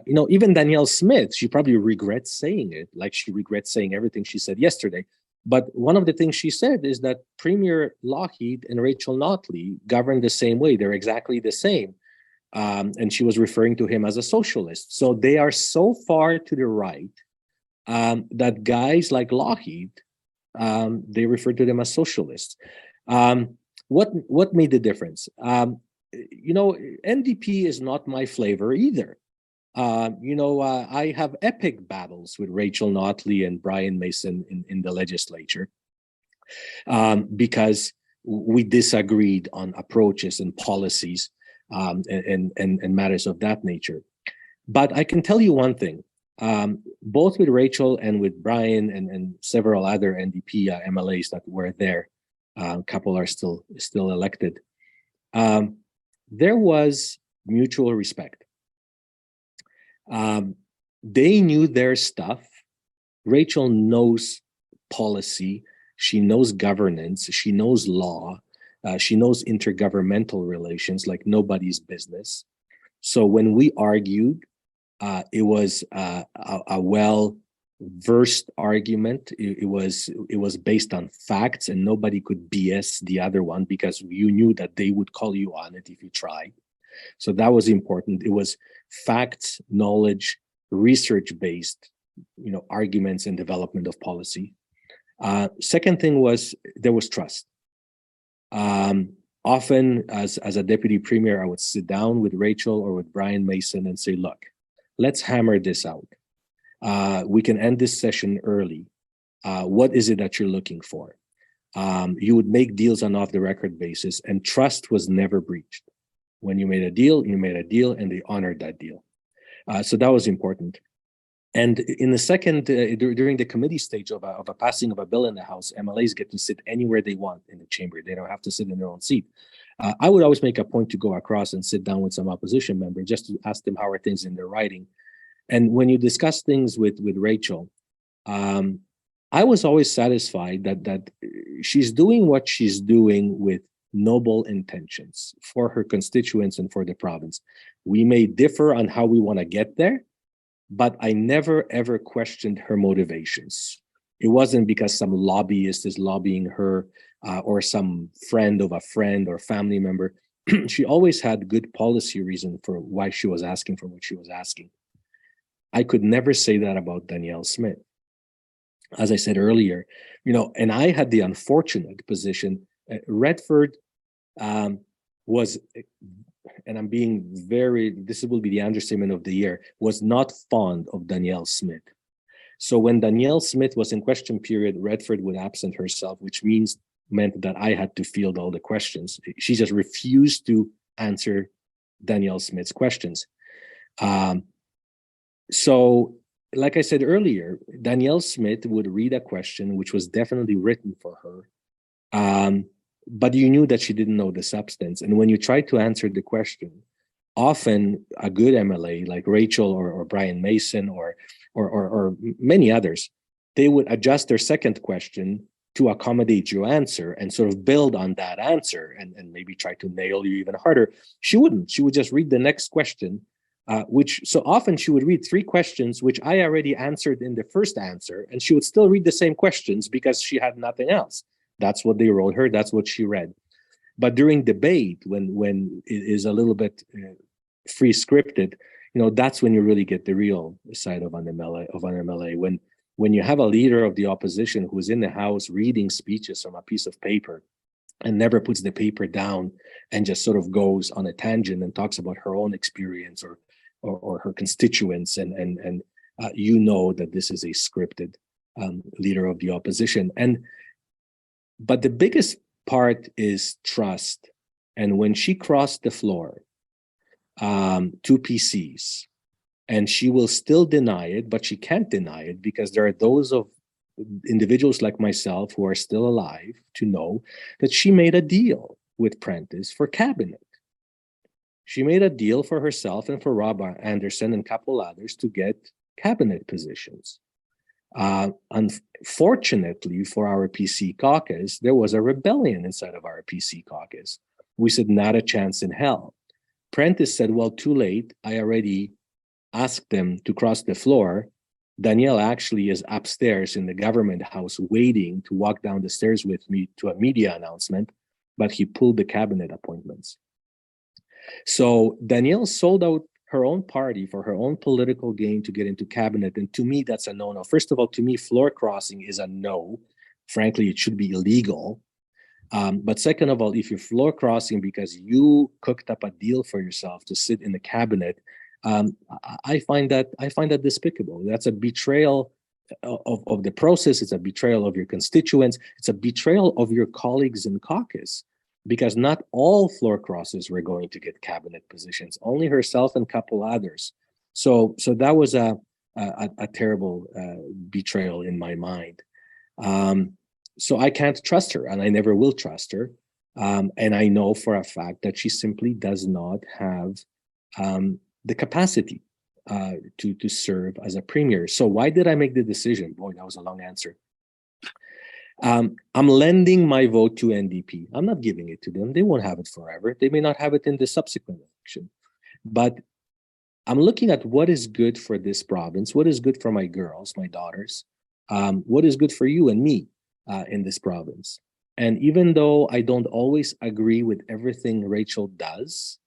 even Danielle Smith, she probably regrets saying it, like she regrets saying everything she said yesterday. But one of the things she said is that Premier Lougheed and Rachel Notley govern the same way. They're exactly the same. And she was referring to him as a socialist. So they are so far to the right that guys like Lougheed, they refer to them as socialists. What made the difference? NDP is not my flavor either. I have epic battles with Rachel Notley and Brian Mason in the legislature because we disagreed on approaches and policies and matters of that nature. But I can tell you one thing, both with Rachel and with Brian and several other NDP MLAs that were there, a couple are still elected, there was mutual respect. They knew their stuff. Rachel knows policy. She knows governance. She knows law. She knows intergovernmental relations like nobody's business. So when we argued, it was a well-versed argument. It was based on facts, and nobody could BS the other one because you knew that they would call you on it if you tried. So that was important. It was facts, knowledge, research-based, arguments and development of policy. Second thing was there was trust. Often, as a deputy premier, I would sit down with Rachel or with Brian Mason and say, "Look, let's hammer this out. We can end this session early. What is it that you're looking for?" You would make deals on off-the-record basis, and trust was never breached. When you made a deal, and they honored that deal. So that was important. And in the second, during the committee stage of a passing of a bill in the House, MLAs get to sit anywhere they want in the chamber. They don't have to sit in their own seat. I would always make a point to go across and sit down with some opposition member just to ask them how are things in their writing. And when you discuss things with Rachel, I was always satisfied that she's doing what she's doing with noble intentions for her constituents and for the province. We may differ on how we want to get there, but I never ever questioned her motivations. It wasn't because some lobbyist is lobbying her or some friend of a friend or family member. She always had good policy reason for why she was asking for what she was asking. I could never say that about Danielle Smith. As I said earlier, and I had the unfortunate position, Redford was, and I'm being this will be the understatement of the year, was not fond of Danielle Smith. So when Danielle Smith was in question period, Redford would absent herself, which meant that I had to field all the questions. She just refused to answer Danielle Smith's questions. So like I said earlier, Danielle Smith would read a question which was definitely written for her, but you knew that she didn't know the substance. And when you tried to answer the question, often a good MLA like Rachel or Brian Mason or many others, they would adjust their second question to accommodate your answer and sort of build on that answer and maybe try to nail you even harder. She wouldn't. She would just read the next question, which so often she would read three questions, which I already answered in the first answer, and she would still read the same questions because she had nothing else. That's what they wrote her. That's what she read. But during debate, when it is a little bit free scripted, that's when you really get the real side of an MLA. When you have a leader of the opposition who's in the House reading speeches from a piece of paper and never puts the paper down and just sort of goes on a tangent and talks about her own experience or her constituents, and that this is a scripted leader of the opposition. But the biggest part is trust. And when she crossed the floor to PCs, and she will still deny it, but she can't deny it because there are those of individuals like myself who are still alive to know that she made a deal with Prentice for cabinet. She made a deal for herself and for Rob Anderson and a couple others to get cabinet positions. Unfortunately for our PC caucus, there was a rebellion inside of our PC caucus. We said, not a chance in hell. Prentice said, well, too late. I already asked them to cross the floor. Danielle actually is upstairs in the government house waiting to walk down the stairs with me to a media announcement, but he pulled the cabinet appointments. So Danielle sold out her own party for her own political gain to get into cabinet. And to me, that's a no-no. First of all, to me, floor crossing is a no. Frankly, it should be illegal. But second of all, if you're floor crossing because you cooked up a deal for yourself to sit in the cabinet, I find that despicable. That's a betrayal of the process. It's a betrayal of your constituents. It's a betrayal of your colleagues in caucus, because not all floor crosses were going to get cabinet positions. Only herself and a couple others. So that was a terrible betrayal in my mind. So I can't trust her, and I never will trust her. And I know for a fact that she simply does not have the capacity to serve as a premier. So why did I make the decision? Boy, that was a long answer. I'm lending my vote to NDP. I'm not giving it to them. They won't have it forever. They may not have it in the subsequent election. But I'm looking at what is good for this province, what is good for my girls, my daughters, what is good for you and me in this province. And even though I don't always agree with everything Rachel does,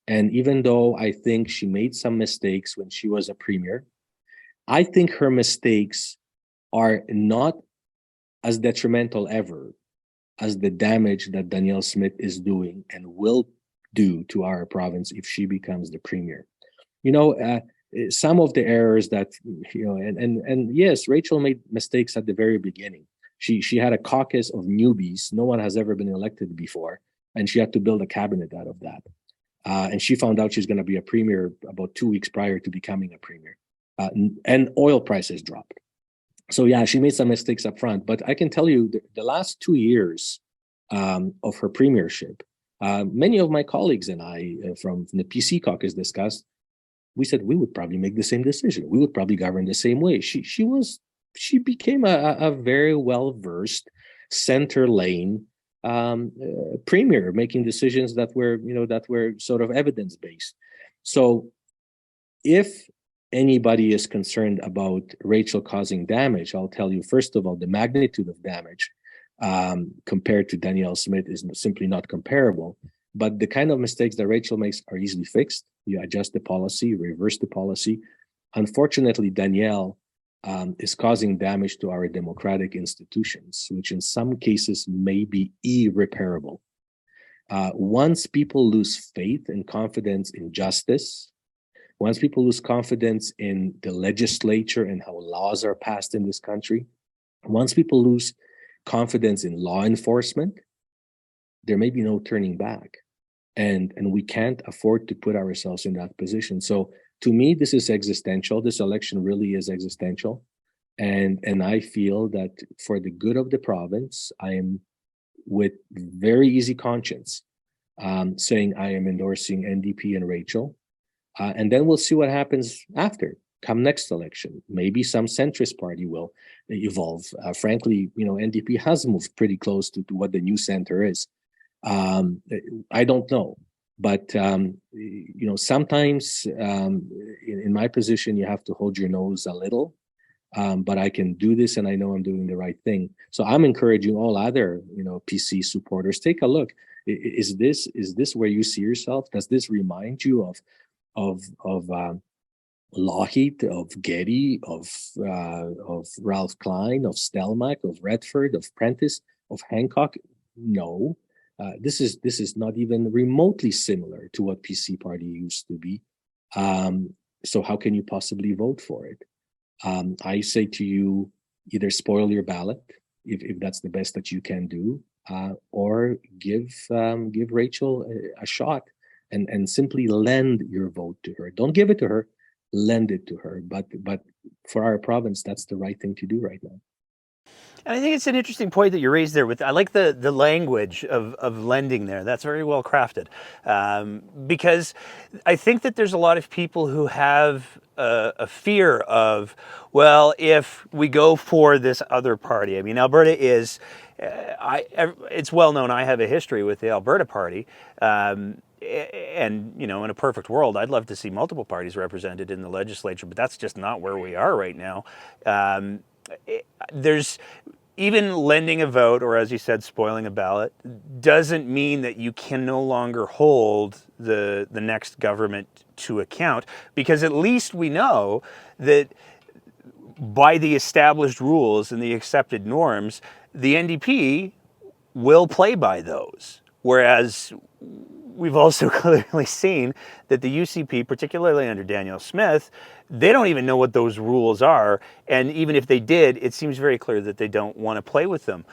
and even though I think she made some mistakes when she was a premier, I think her mistakes are not as detrimental ever as the damage that Danielle Smith is doing and will do to our province if she becomes the premier. Some of the errors that, and yes, Rachel made mistakes at the very beginning. She had a caucus of newbies. No one has ever been elected before, and she had to build a cabinet out of that. And she found out she's going to be a premier about 2 weeks prior to becoming a premier. And oil prices dropped. So yeah, she made some mistakes up front. But I can tell you the last 2 years of her premiership, many of my colleagues and I from the PC caucus discussed, we said we would probably make the same decision. We would probably govern the same way. She became a very well-versed center lane premier making decisions that were sort of evidence based. So if anybody is concerned about Rachel causing damage, I'll tell you, first of all, the magnitude of damage compared to Danielle Smith is simply not comparable. But the kind of mistakes that Rachel makes are easily fixed. You adjust the policy, reverse the policy. Unfortunately, Danielle is causing damage to our democratic institutions, which in some cases may be irreparable. Once people lose faith and confidence in justice, once people lose confidence in the legislature and how laws are passed in this country, once people lose confidence in law enforcement, there may be no turning back. And we can't afford to put ourselves in that position. So to me, this is existential. This election really is existential. And I feel that for the good of the province, I am with very easy conscience saying I am endorsing NDP and Rachel. And then we'll see what happens after, come next election. Maybe some centrist party will evolve. Frankly, NDP has moved pretty close to what the new center is. I don't know. But, sometimes in my position, you have to hold your nose a little. But I can do this and I know I'm doing the right thing. So I'm encouraging all other, PC supporters, take a look. Is this where you see yourself? Does this remind you of Lougheed, of Getty, of Ralph Klein, of Stelmach, of Redford, of Prentice, of Hancock? No. This is not even remotely similar to what PC Party used to be. So how can you possibly vote for it? I say to you, either spoil your ballot if that's the best that you can do, or give Rachel a shot and simply lend your vote to her. Don't give it to her, lend it to her. But for our province, that's the right thing to do right now. And I think it's an interesting point that you raised there. I like the language of lending there. That's very well crafted, because I think that there's a lot of people who have a fear of, well, if we go for this other party. I mean, Alberta is, it's well known. I have a history with the Alberta Party. And, in a perfect world, I'd love to see multiple parties represented in the legislature, but that's just not where we are right now. There's even lending a vote, or as you said, spoiling a ballot, doesn't mean that you can no longer hold the next government to account, because at least we know that by the established rules and the accepted norms, the NDP will play by those. Whereas we've also clearly seen that the UCP, particularly under Danielle Smith, they don't even know what those rules are. And even if they did, it seems very clear that they don't want to play with them.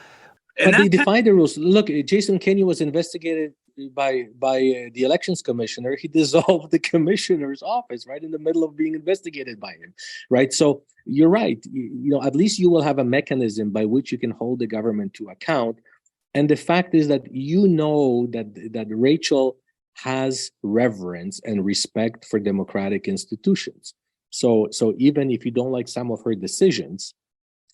But they defy the rules. Look, Jason Kenney was investigated by the elections commissioner. He dissolved the commissioner's office right in the middle of being investigated by him, right? So you're right. At least you will have a mechanism by which you can hold the government to account. And the fact is that that Rachel has reverence and respect for democratic institutions. So even if you don't like some of her decisions,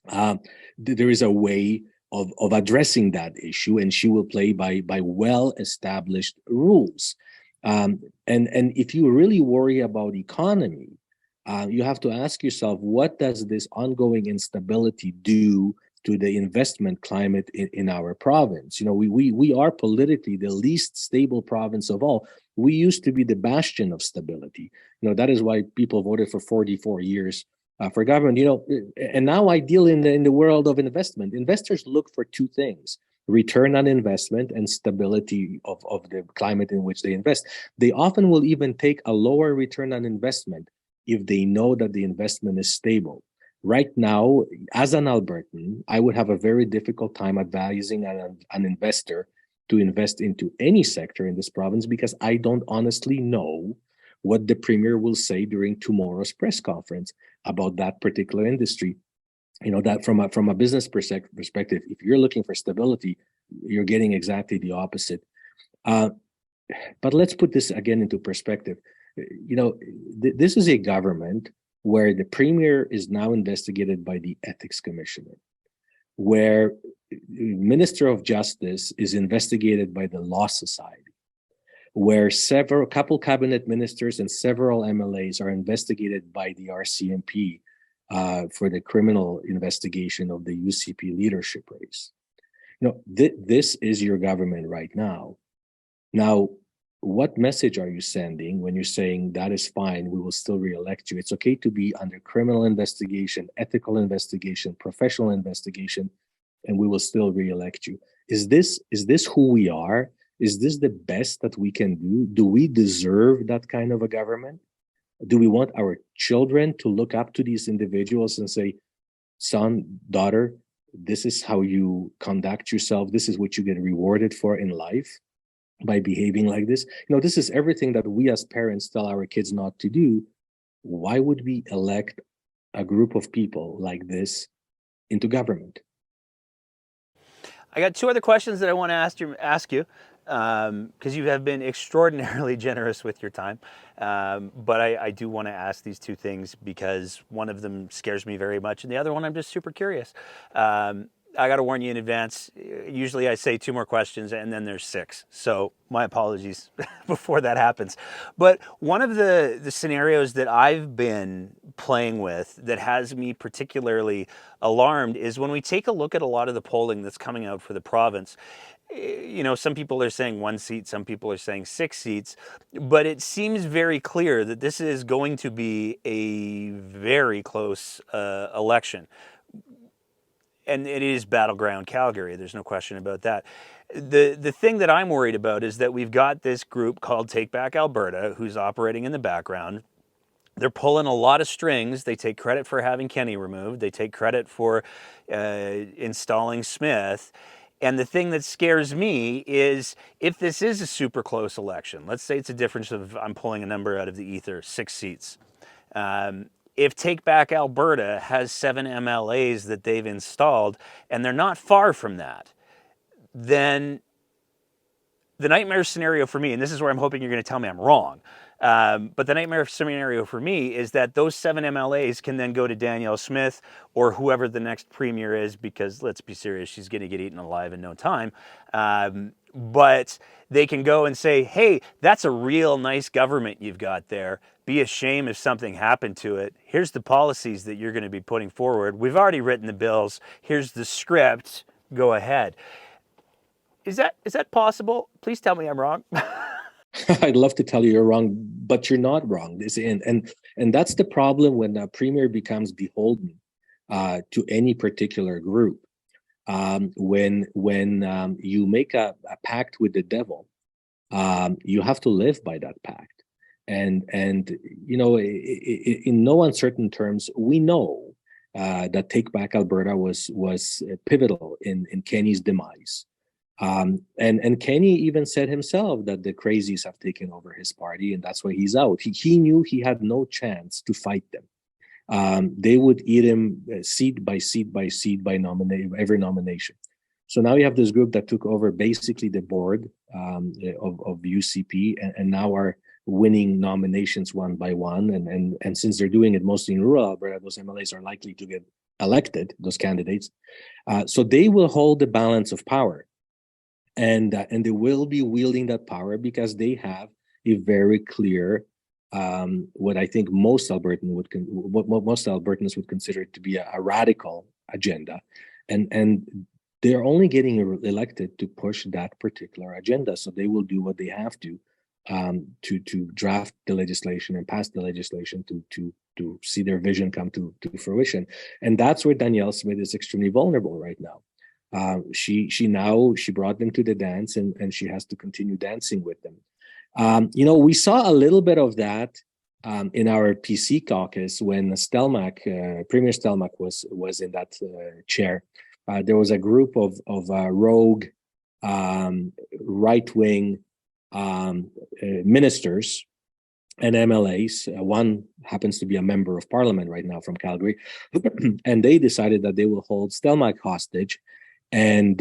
there is a way of addressing that issue, and she will play by well-established rules. And if you really worry about economy, you have to ask yourself, what does this ongoing instability do to the investment climate in our province? We are politically the least stable province of all. We used to be the bastion of stability. That is why people voted for 44 years for government. And now I deal in the world of investment. Investors look for two things: return on investment and stability of the climate in which they invest. They often will even take a lower return on investment if they know that the investment is stable. Right now, as an Albertan, I would have a very difficult time advising an investor to invest into any sector in this province, because I don't honestly know what the premier will say during tomorrow's press conference about that particular industry. That from a business perspective, if you're looking for stability, you're getting exactly the opposite. But let's put this again into perspective. This is a government where the premier is now investigated by the ethics commissioner. where Minister of Justice is investigated by the Law Society, where a couple cabinet ministers and several MLAs are investigated by the RCMP for the criminal investigation of the UCP leadership race. This is your government right now. Now, what message are you sending when you're saying that is fine, we will still re-elect you? It's okay to be under criminal investigation, ethical investigation, professional investigation, and we will still re-elect you. Is this who we are? Is this the best that we can do? Do we deserve that kind of a government? Do we want our children to look up to these individuals and say, son, daughter, this is how you conduct yourself. This is what you get rewarded for in life by behaving like this? This is everything that we as parents tell our kids not to do. Why would we elect a group of people like this into government? I got two other questions that I want to ask you, because you have been extraordinarily generous with your time. But I do want to ask these two things because one of them scares me very much, and the other one I'm just super curious. I got to warn you in advance. Usually I say two more questions and then there's six. So my apologies before that happens. But one of the scenarios that I've been playing with that has me particularly alarmed is when we take a look at a lot of the polling that's coming out for the province. Some people are saying 1 seat, some people are saying 6 seats, but it seems very clear that this is going to be a very close election. And it is battleground Calgary. There's no question about that. The thing that I'm worried about is that we've got this group called Take Back Alberta who's operating in the background. They're pulling a lot of strings. They take credit for having Kenny removed. They take credit for installing Smith. And the thing that scares me is if this is a super close election, let's say it's a difference of, I'm pulling a number out of the ether, 6 seats. If Take Back Alberta has 7 MLAs that they've installed, and they're not far from that, then the nightmare scenario for me, and this is where I'm hoping you're going to tell me I'm wrong, but the nightmare scenario for me is that those 7 MLAs can then go to Danielle Smith or whoever the next premier is, because let's be serious, she's going to get eaten alive in no time. But they can go and say, hey, that's a real nice government you've got there. Be a shame if something happened to it. Here's the policies that you're going to be putting forward. We've already written the bills. Here's the script. Go ahead. Is that possible? Please tell me I'm wrong. I'd love to tell you you're wrong, but you're not wrong. And that's the problem when a premier becomes beholden to any particular group. When you make a pact with the devil, you have to live by that pact. And in no uncertain terms, we know that Take Back Alberta was pivotal in Kenny's demise. And Kenny even said himself that the crazies have taken over his party, and that's why he's out. He knew he had no chance to fight them. They would eat him seat by seat by seat by every nomination. So now you have this group that took over basically the board of UCP, and now are winning nominations one by one. And since they're doing it mostly in rural Alberta, those MLAs are likely to get elected, those candidates. So they will hold the balance of power. And they will be wielding that power because they have a very clear, what I think most Albertans would consider to be a radical agenda, and they're only getting elected to push that particular agenda. So they will do what they have to draft the legislation and pass the legislation to see their vision come to fruition. And that's where Danielle Smith is extremely vulnerable right now. She brought them to the dance, and she has to continue dancing with them. We saw a little bit of that in our PC caucus when Premier Stelmach was in that chair. There was a group of rogue right-wing ministers and MLAs. One happens to be a member of parliament right now from Calgary, and they decided that they will hold Stelmach hostage and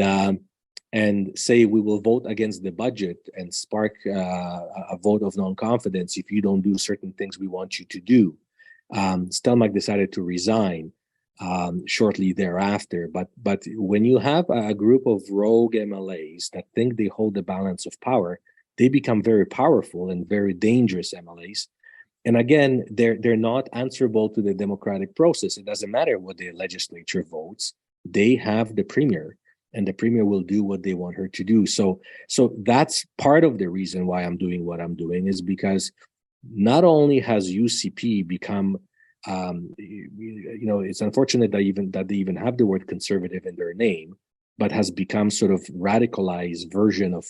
say we will vote against the budget and spark a vote of non-confidence if you don't do certain things we want you to do. Stelmach decided to resign. shortly thereafter. But when you have a group of rogue MLAs that think they hold the balance of power, they become very powerful and very dangerous MLAs. And again, they're not answerable to the democratic process. It doesn't matter what the legislature votes. They have the premier, and the premier will do what they want her to do. So that's part of the reason why I'm doing what I'm doing, is because not only has UCP become, it's unfortunate that they even have the word conservative in their name, but has become sort of radicalized version of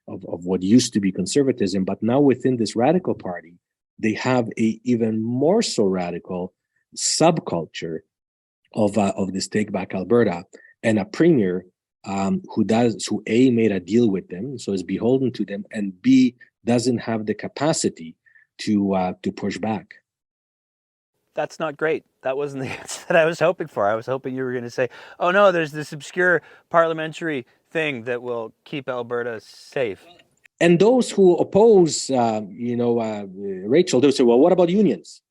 what used to be conservatism. But now within this radical party, they have a even more so radical subculture of this Take Back Alberta, and a premier who A, made a deal with them, so is beholden to them, and B, doesn't have the capacity to push back. That's not great. That wasn't the answer that I was hoping for. I was hoping you were going to say, oh no, there's this obscure parliamentary thing that will keep Alberta safe. And those who oppose, Rachel, they'll say, well, what about unions?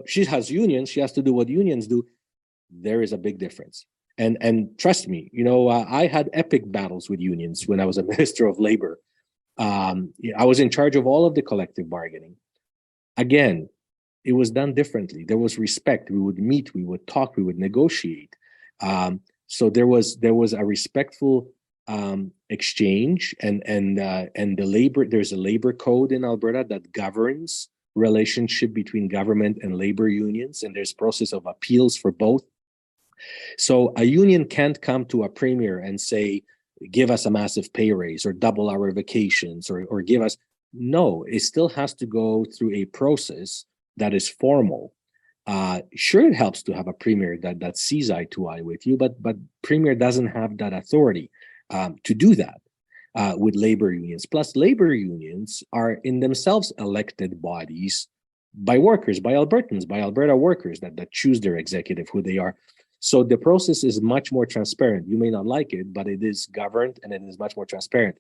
She has unions. She has to do what unions do. There is a big difference. And trust me, I had epic battles with unions when I was a Minister of Labor. I was in charge of all of the collective bargaining. Again, it was done differently. There was respect. We would meet, we would talk, we would negotiate. So there was a respectful exchange, and the labor. There's a labor code in Alberta that governs relationship between government and labor unions, and there's process of appeals for both. So a union can't come to a premier and say, give us a massive pay raise or double our vacations or give us. No, it still has to go through a process that is formal. Sure, it helps to have a premier that sees eye to eye with you, but premier doesn't have that authority to do that with labor unions. Plus, labor unions are in themselves elected bodies by workers, by Albertans, by Alberta workers that choose their executive, who they are. So the process is much more transparent. You may not like it, but it is governed and it is much more transparent.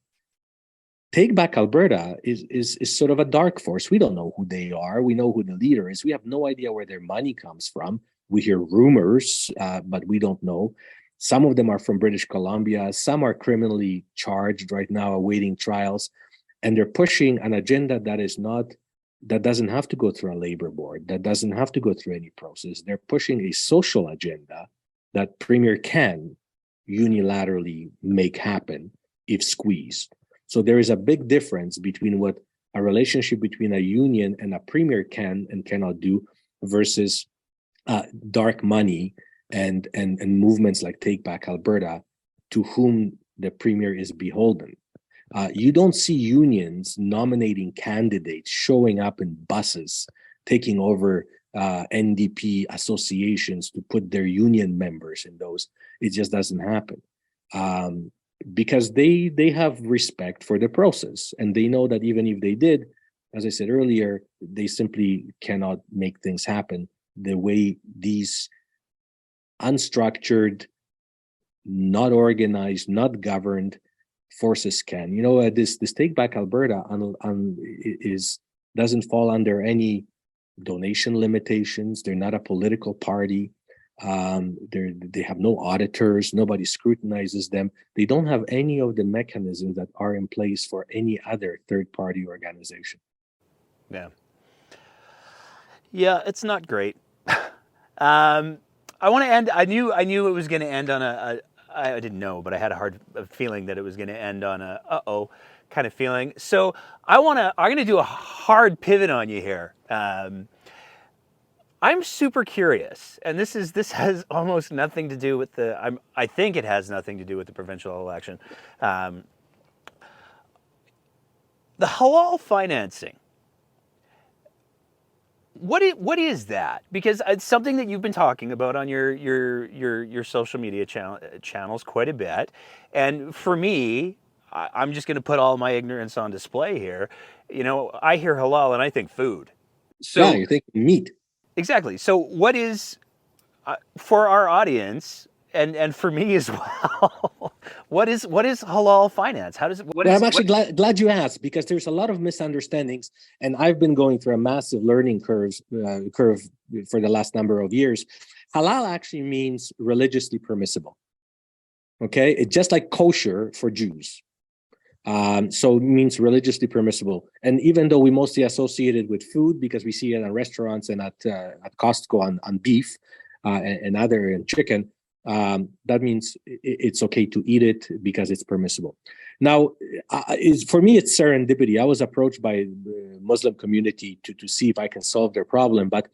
Take Back Alberta is sort of a dark force. We don't know who they are. We know who the leader is. We have no idea where their money comes from. We hear rumors, but we don't know. Some of them are from British Columbia. Some are criminally charged right now, awaiting trials. And they're pushing an agenda that doesn't have to go through a labor board, that doesn't have to go through any process. They're pushing a social agenda that premier can unilaterally make happen if squeezed. So there is a big difference between what a relationship between a union and a premier can and cannot do versus dark money and movements like Take Back Alberta, to whom the premier is beholden. You don't see unions nominating candidates, showing up in buses, taking over NDP associations to put their union members in those. It just doesn't happen. Because they have respect for the process, and they know that even if they did, as I said earlier, they simply cannot make things happen the way these unstructured, not organized, not governed forces can. This Take Back Alberta doesn't fall under any donation limitations. They're not a political party. They have no auditors. Nobody scrutinizes them. They don't have any of the mechanisms that are in place for any other third-party organization. Yeah, it's not great. I want to end. I knew it was going to end on I didn't know, but I had a hard feeling that it was going to end on a uh-oh kind of feeling. So I'm going to do a hard pivot on you here. I'm super curious, and this has almost nothing to do with I think it has nothing to do with the provincial election. The halal financing. What is that? Because it's something that you've been talking about on your social media channels quite a bit, and for me, I'm just going to put all my ignorance on display here. I hear halal and I think food. So yeah, you think meat. Exactly. So what is, for our audience and for me as well, what is halal finance? How does it? I'm actually glad you asked, because there's a lot of misunderstandings, and I've been going through a massive learning curve for the last number of years. Halal actually means religiously permissible. Okay, it's just like kosher for Jews. So it means religiously permissible. And even though we mostly associate it with food because we see it in restaurants and at Costco on beef and other and chicken, that means it's okay to eat it because it's permissible. Now, for me, it's serendipity. I was approached by the Muslim community to see if I can solve their problem. But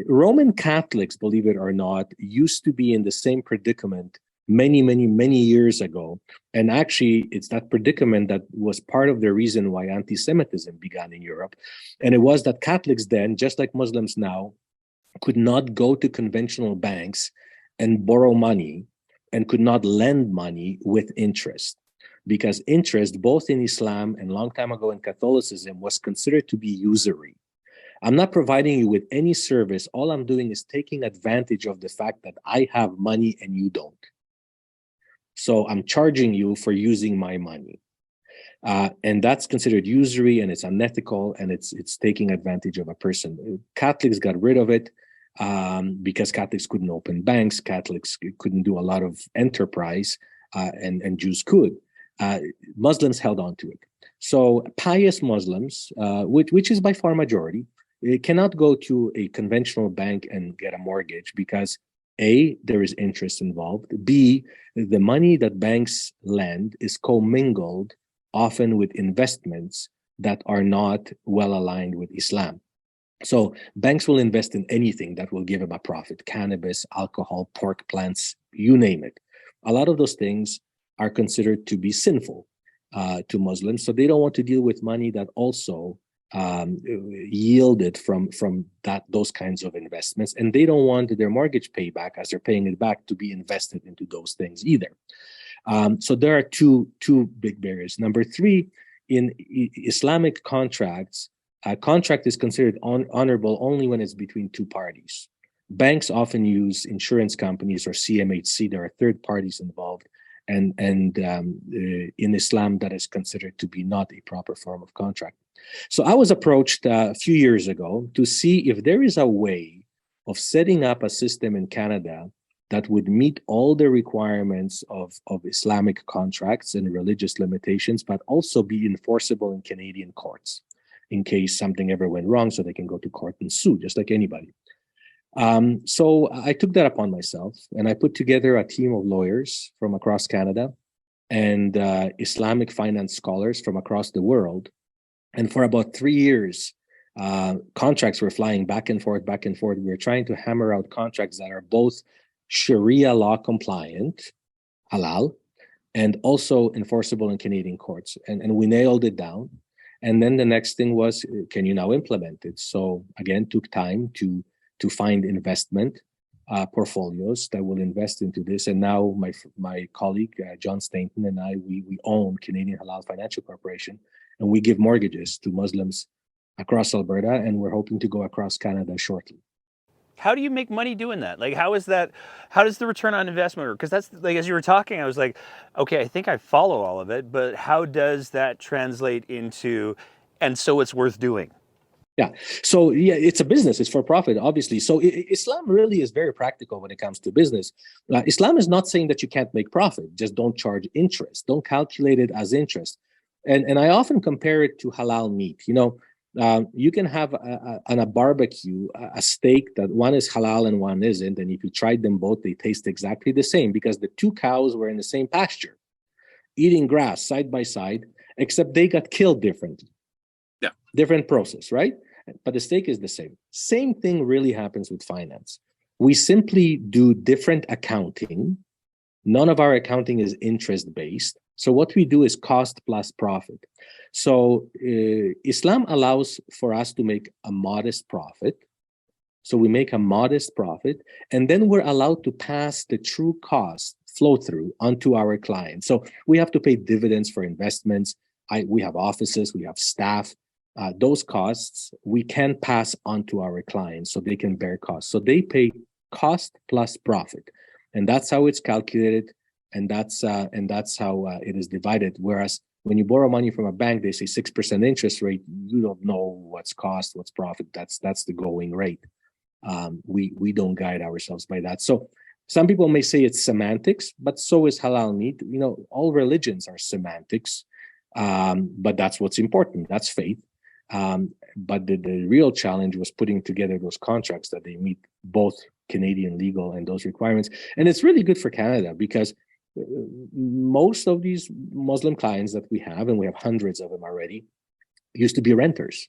Roman Catholics, believe it or not, used to be in the same predicament many years ago. And actually, it's that predicament that was part of the reason why anti-Semitism began in Europe. And it was that Catholics then, just like Muslims now, could not go to conventional banks and borrow money and could not lend money with interest. Because interest, both in Islam and long time ago in Catholicism, was considered to be usury. I'm not providing you with any service. All I'm doing is taking advantage of the fact that I have money and you don't. So I'm charging you for using my money. And that's considered usury, and it's unethical, and it's taking advantage of a person. Catholics got rid of it because Catholics couldn't open banks. Catholics couldn't do a lot of enterprise, and Jews could. Muslims held on to it. So pious Muslims, which is by far majority, cannot go to a conventional bank and get a mortgage because A, there is interest involved. B, the money that banks lend is commingled often with investments that are not well aligned with Islam. So banks will invest in anything that will give them a profit: cannabis, alcohol, pork plants, you name it. A lot of those things are considered to be sinful to Muslims. So they don't want to deal with money that also yielded from those kinds of investments, and they don't want their mortgage payback as they're paying it back to be invested into those things either. So there are two big barriers. Number three, in Islamic contracts, a contract is considered honorable only when it's between two parties. Banks often use insurance companies or CMHC. There are third parties involved, and in Islam, that is considered to be not a proper form of contract. So I was approached a few years ago to see if there is a way of setting up a system in Canada that would meet all the requirements of Islamic contracts and religious limitations, but also be enforceable in Canadian courts in case something ever went wrong, so they can go to court and sue just like anybody. So I took that upon myself, and I put together a team of lawyers from across Canada and Islamic finance scholars from across the world. And for about 3 years, contracts were flying back and forth. We were trying to hammer out contracts that are both Sharia law compliant, halal, and also enforceable in Canadian courts. And we nailed it down. And then the next thing was, can you now implement it? So again, took time to find investment portfolios that will invest into this. And now my colleague, John Stainton, and I, we own Canadian Halal Financial Corporation, and we give mortgages to Muslims across Alberta, and we're hoping to go across Canada shortly. How do you make money doing that? Like, how does the return on investment work? Because that's like, as you were talking, I was like, okay, I think I follow all of it, but how does that translate into, and so it's worth doing? Yeah. So yeah, it's a business. It's for profit, obviously. So Islam really is very practical when it comes to business. Islam is not saying that you can't make profit. Just don't charge interest. Don't calculate it as interest. And I often compare it to halal meat. You know, you can have on a barbecue a steak that one is halal and one isn't. And if you tried them both, they taste exactly the same because the two cows were in the same pasture, eating grass side by side, except they got killed differently. Yeah. Different process, right? But the steak is the same. Same thing really happens with finance. We simply do different accounting. None of our accounting is interest-based. So what we do is cost plus profit. So Islam allows for us to make a modest profit. So we make a modest profit, and then we're allowed to pass the true cost flow through onto our clients. So we have to pay dividends for investments. We have offices, we have staff. Those costs we can pass on to our clients so they can bear costs. So they pay cost plus profit, and that's how it's calculated, and that's how it is divided. Whereas when you borrow money from a bank, they say 6% interest rate. You don't know what's cost, what's profit. That's the going rate. We don't guide ourselves by that. So some people may say it's semantics, but so is halal meat. All religions are semantics, but that's what's important. That's faith. But the real challenge was putting together those contracts that they meet both Canadian legal and those requirements. And it's really good for Canada because most of these Muslim clients that we have, and we have hundreds of them already, used to be renters.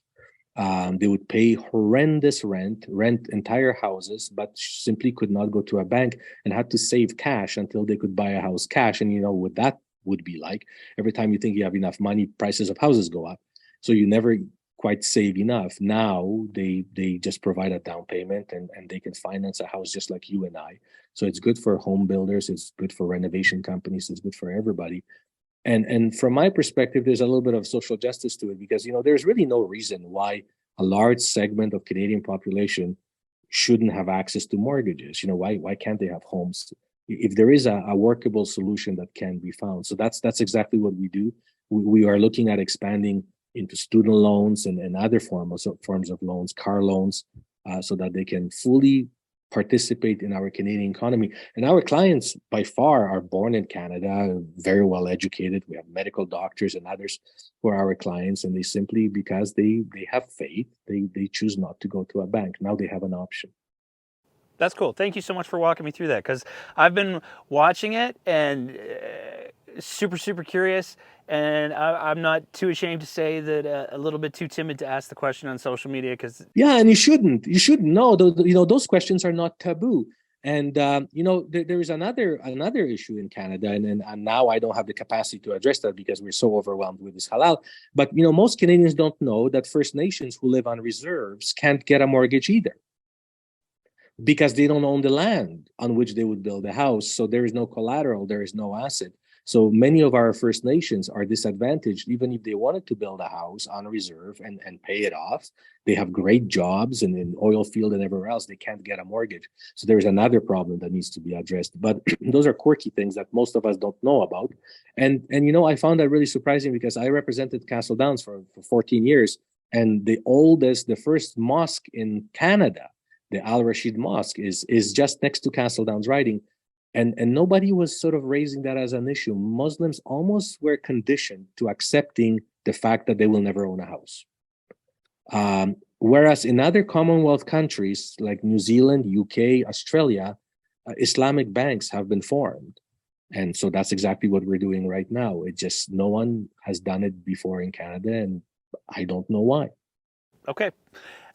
They would pay horrendous rent entire houses, but simply could not go to a bank and had to save cash until they could buy a house cash. And you know what that would be like. Every time you think you have enough money, prices of houses go up. So you never quite save enough. Now they just provide a down payment and they can finance a house just like you and I. So it's good for home builders, it's good for renovation companies, it's good for everybody. And from my perspective, there's a little bit of social justice to it because there's really no reason why a large segment of Canadian population shouldn't have access to mortgages. Why can't they have homes if there is a workable solution that can be found? So that's exactly what we do. We are looking at expanding into student loans and other forms of loans, car loans, so that they can fully participate in our Canadian economy. And our clients by far are born in Canada, very well educated. We have medical doctors and others who are our clients, and they simply, because they have faith, they choose not to go to a bank. Now they have an option. That's cool. Thank you so much for walking me through that, because I've been watching it and super, super curious. And I'm not too ashamed to say that a little bit too timid to ask the question on social media. Because and you shouldn't know. Those questions are not taboo. And there is another issue in Canada, and now I don't have the capacity to address that because we're so overwhelmed with this halal. But most Canadians don't know that First Nations who live on reserves can't get a mortgage either, because they don't own the land on which they would build a house. So there is no collateral, there is no asset. So many of our First Nations are disadvantaged, even if they wanted to build a house on reserve and pay it off. They have great jobs and in oil field and everywhere else, they can't get a mortgage. So there's another problem that needs to be addressed. But those are quirky things that most of us don't know about. And I found that really surprising because I represented Castle Downs for 14 years. And the first mosque in Canada, the Al Rashid Mosque, is just next to Castle Downs Riding. And nobody was sort of raising that as an issue. Muslims almost were conditioned to accepting the fact that they will never own a house. Whereas in other Commonwealth countries like New Zealand, UK, Australia, Islamic banks have been formed. And so that's exactly what we're doing right now. It just, no one has done it before in Canada, and I don't know why. Okay.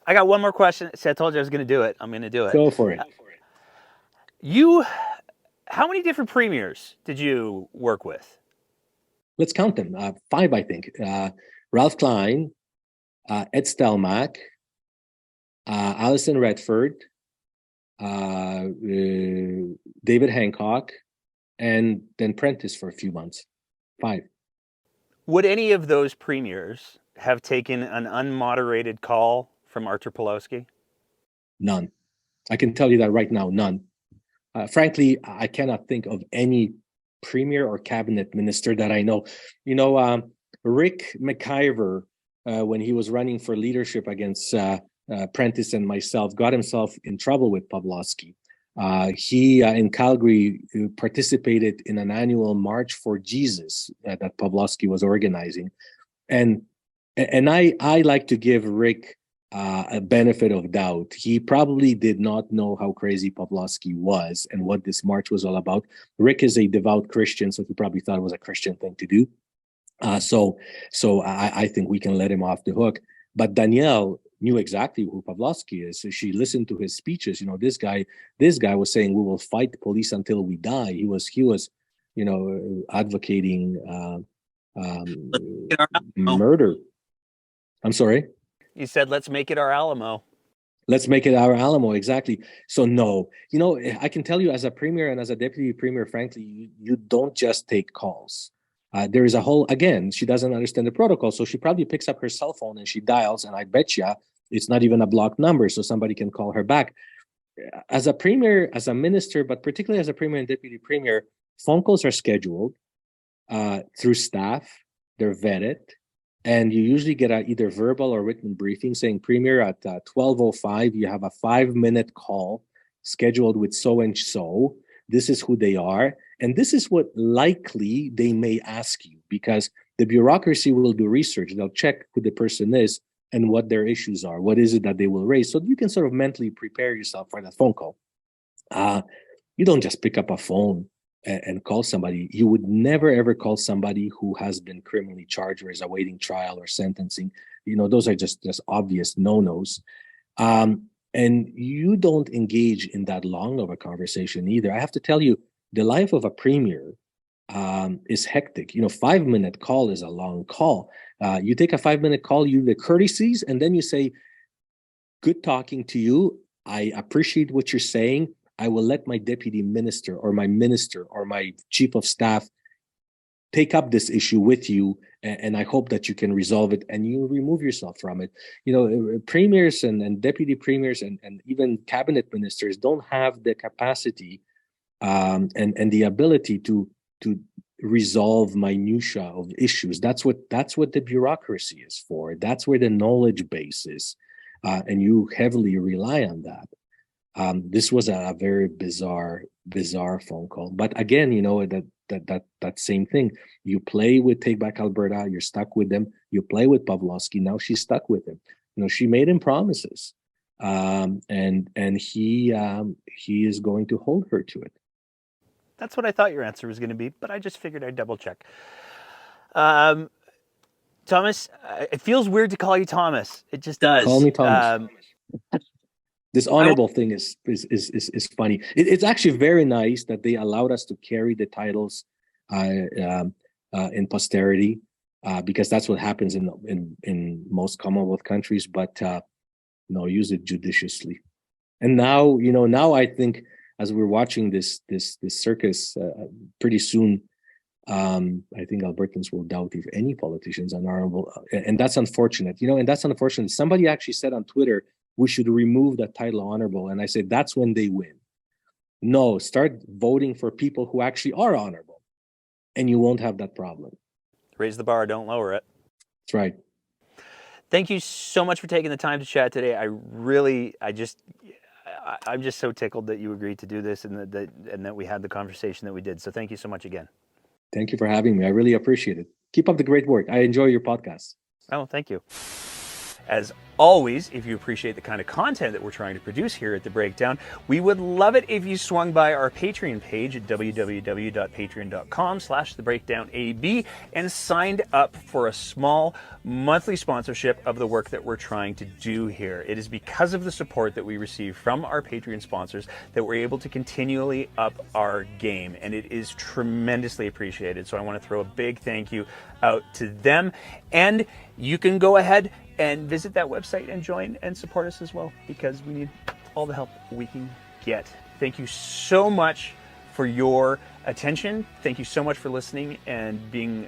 I got one more question. See, I told you I was going to do it. I'm going to do it. Go for it. How many different premiers did you work with? Let's count them. 5, I think. Ralph Klein, Ed Stelmach, Alison Redford, David Hancock, and then Prentice for a few months. 5. Would any of those premiers have taken an unmoderated call from Artur Pawlowski? None. I can tell you that right now, none. Frankly, I cannot think of any premier or cabinet minister that I know. Rick McIver, when he was running for leadership against Prentice and myself, got himself in trouble with Pawlowski. He, in Calgary, participated in an annual March for Jesus that Pawlowski was organizing. And I like to give Rick a benefit of doubt. He probably did not know how crazy Pawlowski was and what this march was all about. Rick is a devout Christian, so he probably thought it was a Christian thing to do. So I think we can let him off the hook. But Danielle knew exactly who Pawlowski is. So she listened to his speeches. This guy was saying, "We will fight the police until we die." He was advocating murder. I'm sorry. You said, "Let's make it our Alamo." Let's make it our Alamo, exactly. So no, I can tell you as a premier and as a deputy premier, frankly, you don't just take calls. There is a whole, again, she doesn't understand the protocol, so she probably picks up her cell phone and she dials, and I bet you it's not even a blocked number, so somebody can call her back. As a premier, as a minister, but particularly as a premier and deputy premier, phone calls are scheduled through staff. They're vetted. and you usually get a either verbal or written briefing saying, Premier, at 12:05, you have a 5-minute call scheduled with so and so. This is who they are, and this is what likely they may ask you, because the bureaucracy will do research. They'll check who the person is and what their issues are. What is it that they will raise? So you can sort of mentally prepare yourself for that phone call. You don't just pick up a phone and call somebody. You would never, ever call somebody who has been criminally charged or is awaiting trial or sentencing. Those are just obvious no-nos. And you don't engage in that long of a conversation either. I have to tell you, the life of a premier is hectic. 5-minute call is a long call. You take a 5-minute call, you do the courtesies, and then you say, good talking to you. I appreciate what you're saying. I will let my deputy minister or my chief of staff take up this issue with you, and I hope that you can resolve it and you remove yourself from it. Premiers and deputy premiers and even cabinet ministers don't have the capacity and the ability to resolve minutia of issues. That's what the bureaucracy is for. That's where the knowledge base is, and you heavily rely on that. This was a very bizarre phone call. But again, that same thing. You play with Take Back Alberta. You're stuck with them. You play with Pawlowski. Now she's stuck with him. She made him promises, and he is going to hold her to it. That's what I thought your answer was going to be, but I just figured I'd double check. Thomas, it feels weird to call you Thomas. It just does. Call me Thomas. This honorable thing is funny. It's actually very nice that they allowed us to carry the titles in posterity, because that's what happens in most Commonwealth countries. But use it judiciously. And now I think, as we're watching this circus, pretty soon, I think Albertans will doubt if any politicians are honorable, and that's unfortunate. And that's unfortunate. Somebody actually said on Twitter, we should remove that title honorable. And I said, that's when they win. No, start voting for people who actually are honorable, and you won't have that problem. Raise the bar, don't lower it. That's right. Thank you so much for taking the time to chat today. I'm just so tickled that you agreed to do this and that we had the conversation that we did. So thank you so much again. Thank you for having me. I really appreciate it. Keep up the great work. I enjoy your podcast. Oh, thank you. As always, if you appreciate the kind of content that we're trying to produce here at The Breakdown, we would love it if you swung by our Patreon page at www.patreon.com/thebreakdownab and signed up for a small monthly sponsorship of the work that we're trying to do here. It is because of the support that we receive from our Patreon sponsors that we're able to continually up our game, and it is tremendously appreciated. So I want to throw a big thank you out to them, and you can go ahead and visit that website and join and support us as well, because we need all the help we can get. Thank you so much for your attention. Thank you so much for listening and being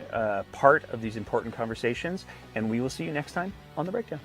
part of these important conversations. And we will see you next time on The Breakdown.